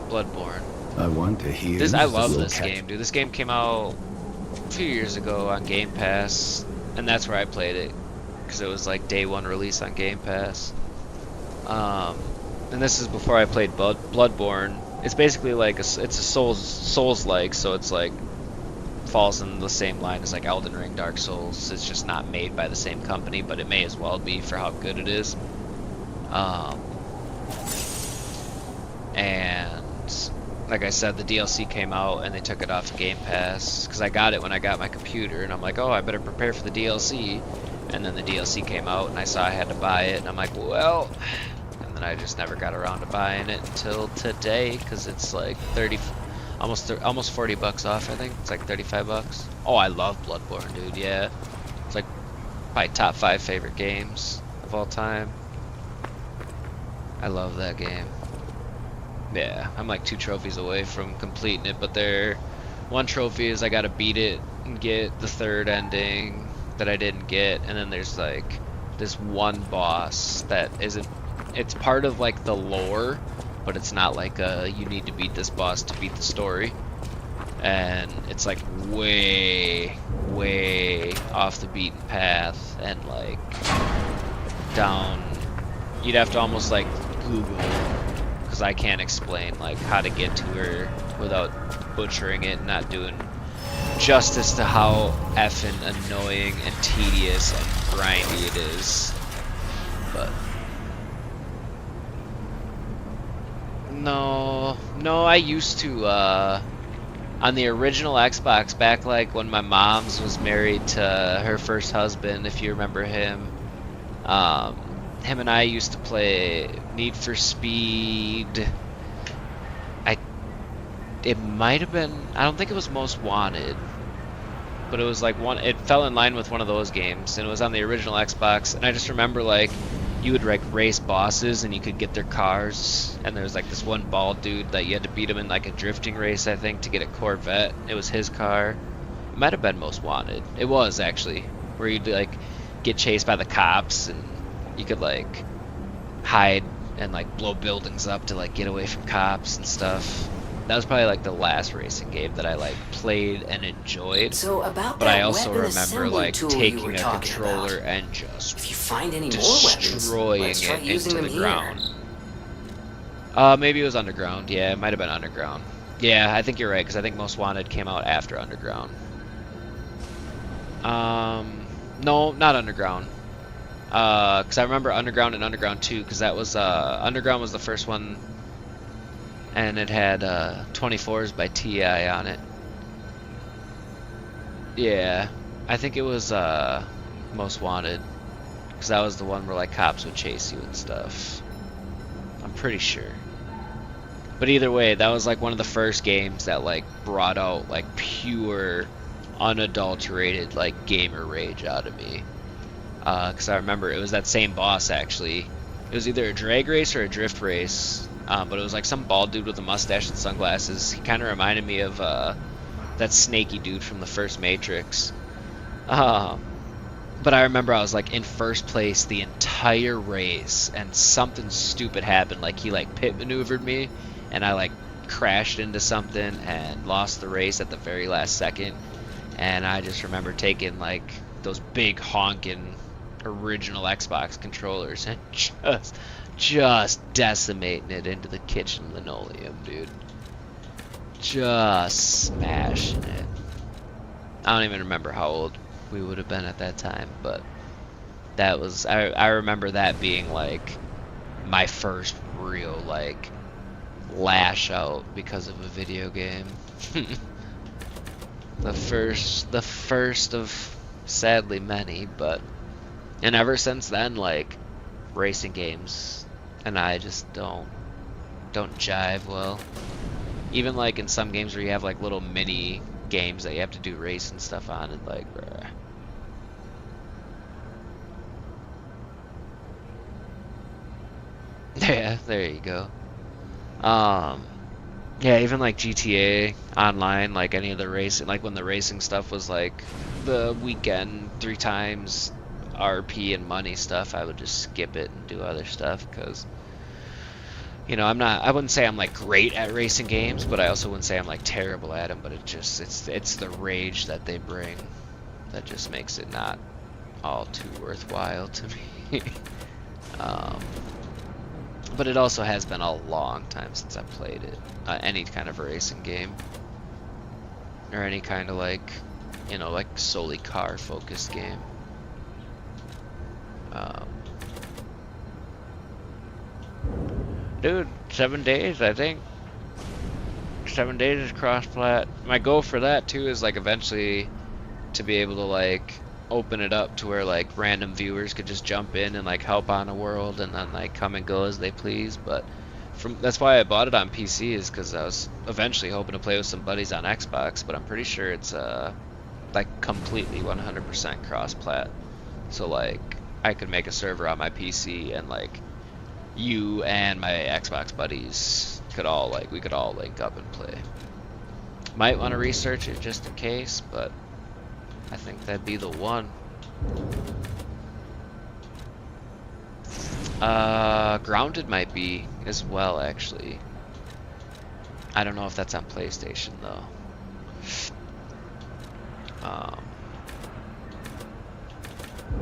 [SPEAKER 1] Bloodborne.
[SPEAKER 5] I want to hear.
[SPEAKER 1] I
[SPEAKER 5] use the
[SPEAKER 1] love
[SPEAKER 5] will
[SPEAKER 1] this
[SPEAKER 5] catch-
[SPEAKER 1] game, dude. This game came out a few years ago on Game Pass, and that's where I played it, because it was like day 1 release on Game Pass. And this is before I played Bloodborne. It's basically like it's a Souls-like, so it's like falls in the same line as like Elden Ring, Dark Souls. It's just not made by the same company, but it may as well be for how good it is. And like I said, the DLC came out and they took it off of Game Pass because I got it when I got my computer, and I'm like, oh, I better prepare for the DLC. And then the DLC came out and I saw I had to buy it, and I'm like, well, and then I just never got around to buying it until today because it's like 30, almost 40 bucks off. I think it's like 35 bucks. Oh, I love Bloodborne, dude. Yeah, it's like my top 5 favorite games of all time. I love that game. Yeah, I'm like 2 trophies away from completing it, but one trophy is I gotta beat it and get the 3rd ending that I didn't get, and then there's like this one boss that isn't, it's part of like the lore, but it's not like you need to beat this boss to beat the story, and it's like way off the beaten path, and like down, you'd have to almost like Google, because I can't explain like how to get to her without butchering it and not doing justice to how effing annoying and tedious and grindy it is. But no, I used to on the original Xbox, back like when my mom's was married to her first husband, if you remember him. Him and I used to play Need for Speed. It might have been, I don't think it was Most Wanted, but it was like it fell in line with one of those games, and it was on the original Xbox, and I just remember like you would like race bosses and you could get their cars, and there was like this one bald dude that you had to beat him in like a drifting race, I think, to get a Corvette. It was his car. It might have been Most Wanted. It was actually, where you'd like get chased by the cops and you could like hide and like blow buildings up to like get away from cops and stuff. That was probably like the last racing game that I like played and enjoyed.
[SPEAKER 3] So about
[SPEAKER 1] but
[SPEAKER 3] that
[SPEAKER 1] I also
[SPEAKER 3] weapon
[SPEAKER 1] remember
[SPEAKER 3] assembly
[SPEAKER 1] like
[SPEAKER 3] tool you
[SPEAKER 1] taking
[SPEAKER 3] were
[SPEAKER 1] a
[SPEAKER 3] talking
[SPEAKER 1] controller
[SPEAKER 3] about.
[SPEAKER 1] and just
[SPEAKER 3] If you find any more weapons,
[SPEAKER 1] destroying
[SPEAKER 3] let's try
[SPEAKER 1] it
[SPEAKER 3] using
[SPEAKER 1] into
[SPEAKER 3] them
[SPEAKER 1] the
[SPEAKER 3] here.
[SPEAKER 1] ground. Maybe it was Underground. Yeah, it might have been Underground. Yeah, I think you're right, because I think Most Wanted came out after Underground. No, not Underground. Because I remember Underground and Underground 2, because that was Underground was the first one, and it had 24s by T.I. on it. Yeah, I think it was Most Wanted, because that was the one where like cops would chase you and stuff. I'm pretty sure. But either way, that was like one of the first games that like brought out like pure, unadulterated like gamer rage out of me. Because I remember it was that same boss actually. It was either a drag race or a drift race, but it was like some bald dude with a mustache and sunglasses. He kind of reminded me of that snaky dude from the first Matrix. But I remember I was like in first place the entire race, and something stupid happened. Like he like pit maneuvered me, and I like crashed into something and lost the race at the very last second. And I just remember taking like those big honking original Xbox controllers and just decimating it into the kitchen linoleum, dude. Just smashing it. I don't even remember how old we would have been at that time, but that was, I remember that being like my first real like lash out because of a video game. the first of sadly many, but and ever since then, like racing games and I just don't jive well. Even like in some games where you have like little mini games that you have to do race and stuff on, and like bruh. Yeah, there you go. Yeah, even like GTA Online, like any of the racing, like when the racing stuff was like the weekend 3 times RP and money stuff, I would just skip it and do other stuff, because you know, I wouldn't say I'm like great at racing games, but I also wouldn't say I'm like terrible at them, but it's the rage that they bring that just makes it not all too worthwhile to me. But it also has been a long time since I played it, any kind of racing game, or any kind of like, you know, like solely car focused game. Dude, 7 days, I think. 7 days is cross-plat. My goal for that too is like eventually to be able to like open it up to where like random viewers could just jump in and like help on a world and then like come and go as they please. But that's why I bought it on PC, is because I was eventually hoping to play with some buddies on Xbox, but I'm pretty sure it's like completely 100% cross-plat. So like I could make a server on my PC and like you and my Xbox buddies could all like, we could all link up and play. Might want to research it just in case, but I think that'd be the one. Grounded might be as well, actually. I don't know if that's on PlayStation though.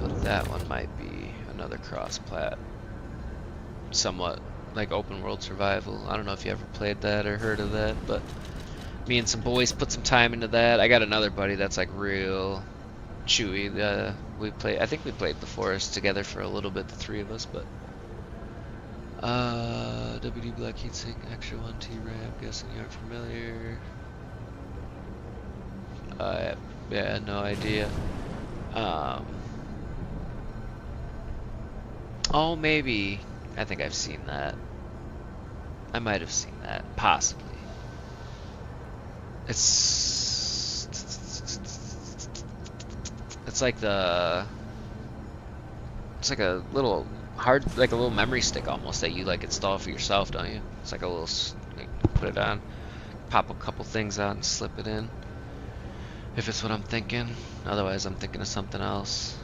[SPEAKER 1] But that one might be another cross-plat. Somewhat like open world survival. I don't know if you ever played that or heard of that, but me and some boys put some time into that. I got another buddy that's like real chewy. I think we played The Forest together for a little bit, the three of us, but WD Black Heatsink, Extra 1T RAM, guessing you aren't familiar. Yeah, no idea. Oh, maybe. I think I've seen that. I might have seen that, possibly. It's like it's like a little hard, like a little memory stick almost that you like install for yourself, don't you? It's like a little, like, put it on, pop a couple things out and slip it in. If it's what I'm thinking. Otherwise, I'm thinking of something else.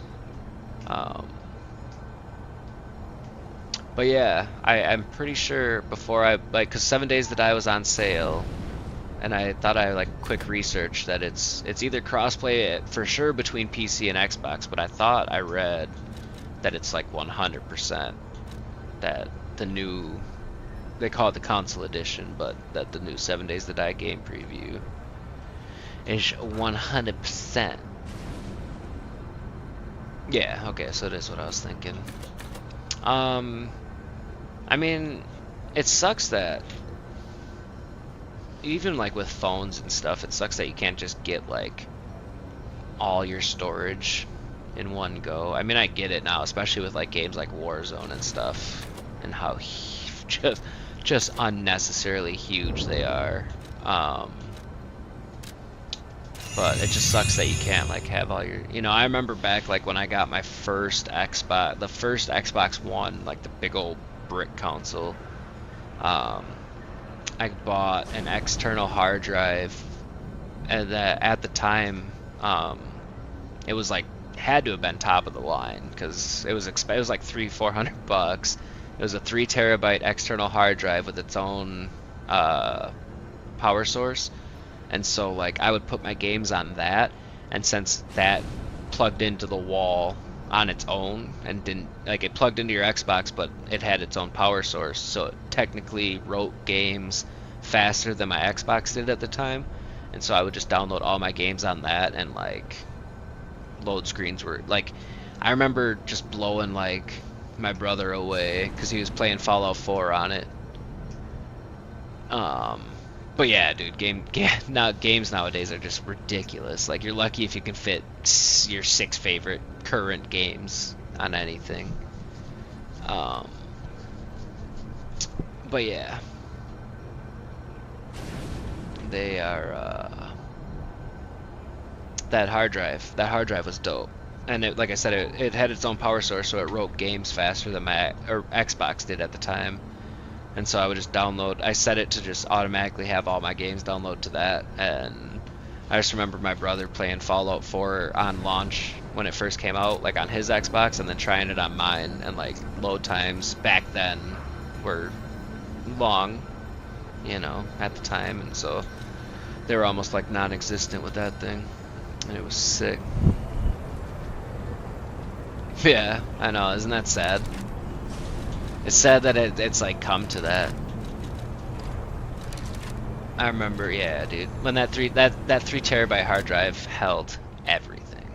[SPEAKER 1] But yeah, I'm pretty sure before cause 7 Days to Die was on sale, and I thought I like quick research that it's either crossplay for sure between PC and Xbox, but I thought I read that it's like 100% that the new, they call it the console edition, but that the new 7 Days to Die game preview is 100%. Yeah, okay, so it is what I was thinking. I mean, it sucks that even like with phones and stuff, it sucks that you can't just get like all your storage in one go. I mean, I get it now, especially with like games like Warzone and stuff, and how just unnecessarily huge they are. But it just sucks that you can't like have all your, you know, I remember back like when I got my first Xbox, the first Xbox One, like the big old brick console, I bought an external hard drive, and that at the time, it was like, had to have been top of the line, because it was like $300-400. It was a 3 terabyte external hard drive with its own power source. And so like I would put my games on that, and since that plugged into the wall on its own and didn't, like, it plugged into your Xbox but it had its own power source, so it technically wrote games faster than my Xbox did at the time. And so I would just download all my games on that, and like load screens were like, I remember just blowing like my brother away because he was playing Fallout 4 on it. But yeah, dude, games nowadays are just ridiculous. Like, you're lucky if you can fit your 6 favorite current games on anything. But yeah, they are. That hard drive was dope, and it, like I said, it had its own power source, so it wrote games faster than my Xbox did at the time. And so I would just download, I set it to just automatically have all my games download to that. And I just remember my brother playing Fallout 4 on launch when it first came out, like on his Xbox, and then trying it on mine. And like load times back then were long, you know, at the time. And so they were almost like non-existent with that thing. And it was sick. Yeah, I know, isn't that sad? It's sad that it's like come to that. I remember, yeah, dude, when that 3 terabyte hard drive held everything.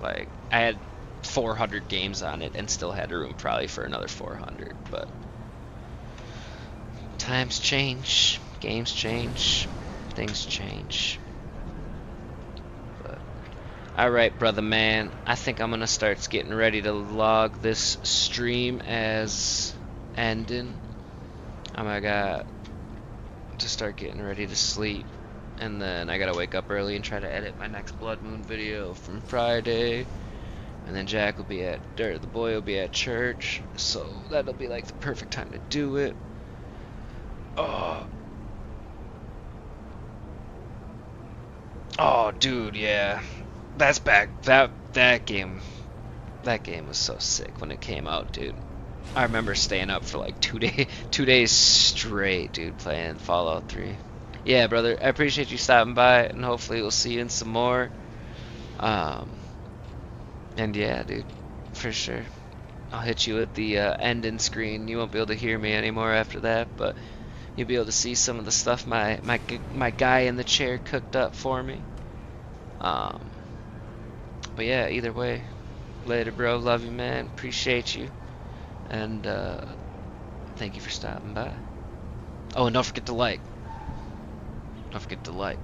[SPEAKER 1] Like, I had 400 games on it and still had room probably for another 400. But times change. Games change, things change. But alright, brother man, I think I'm gonna start getting ready to log this stream as ending. I got to start getting ready to sleep, and then I gotta wake up early and try to edit my next Blood Moon video from Friday. And then Jack will be the boy will be at church, so that'll be like the perfect time to do it. Oh, dude, yeah, that's back. That game was so sick when it came out, dude. I remember staying up for like 2 days straight, dude, playing Fallout 3. Yeah, brother, I appreciate you stopping by, and hopefully we'll see you in some more. And yeah, dude, for sure. I'll hit you with the ending screen. You won't be able to hear me anymore after that, but you'll be able to see some of the stuff my guy in the chair cooked up for me. But yeah, either way, later, bro. Love you, man. Appreciate you, and thank you for stopping by. Oh, and don't forget to like. Don't forget to like.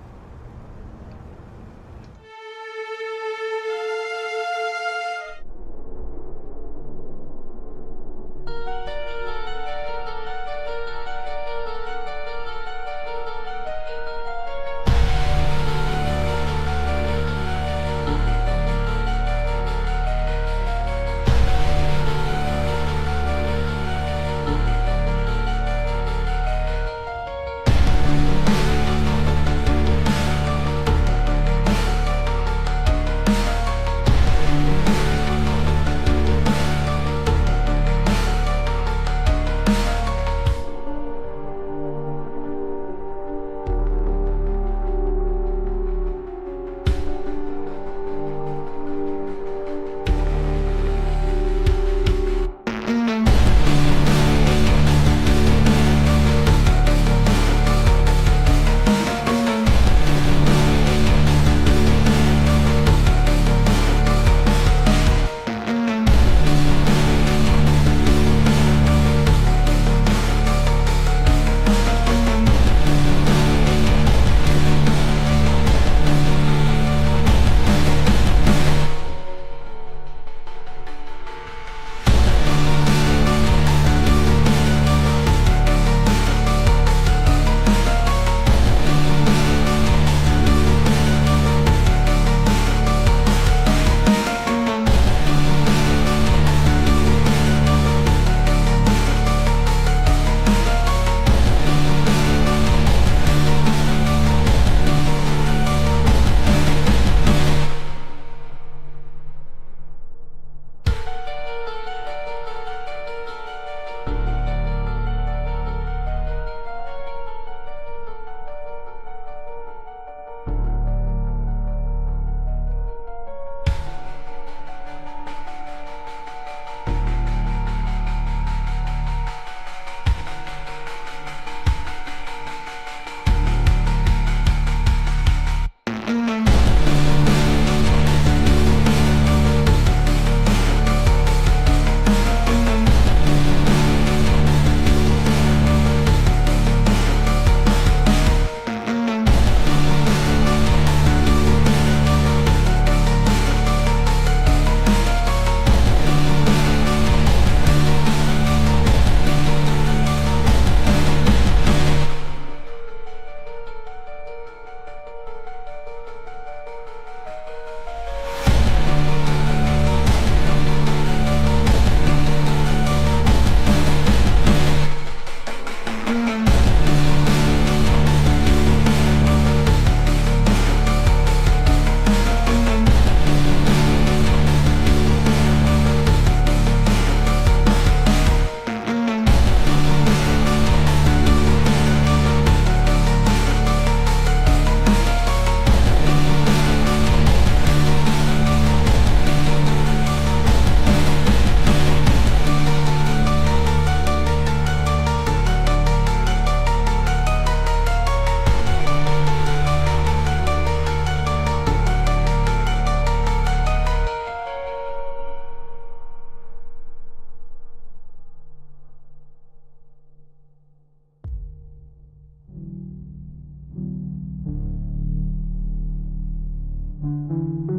[SPEAKER 2] you.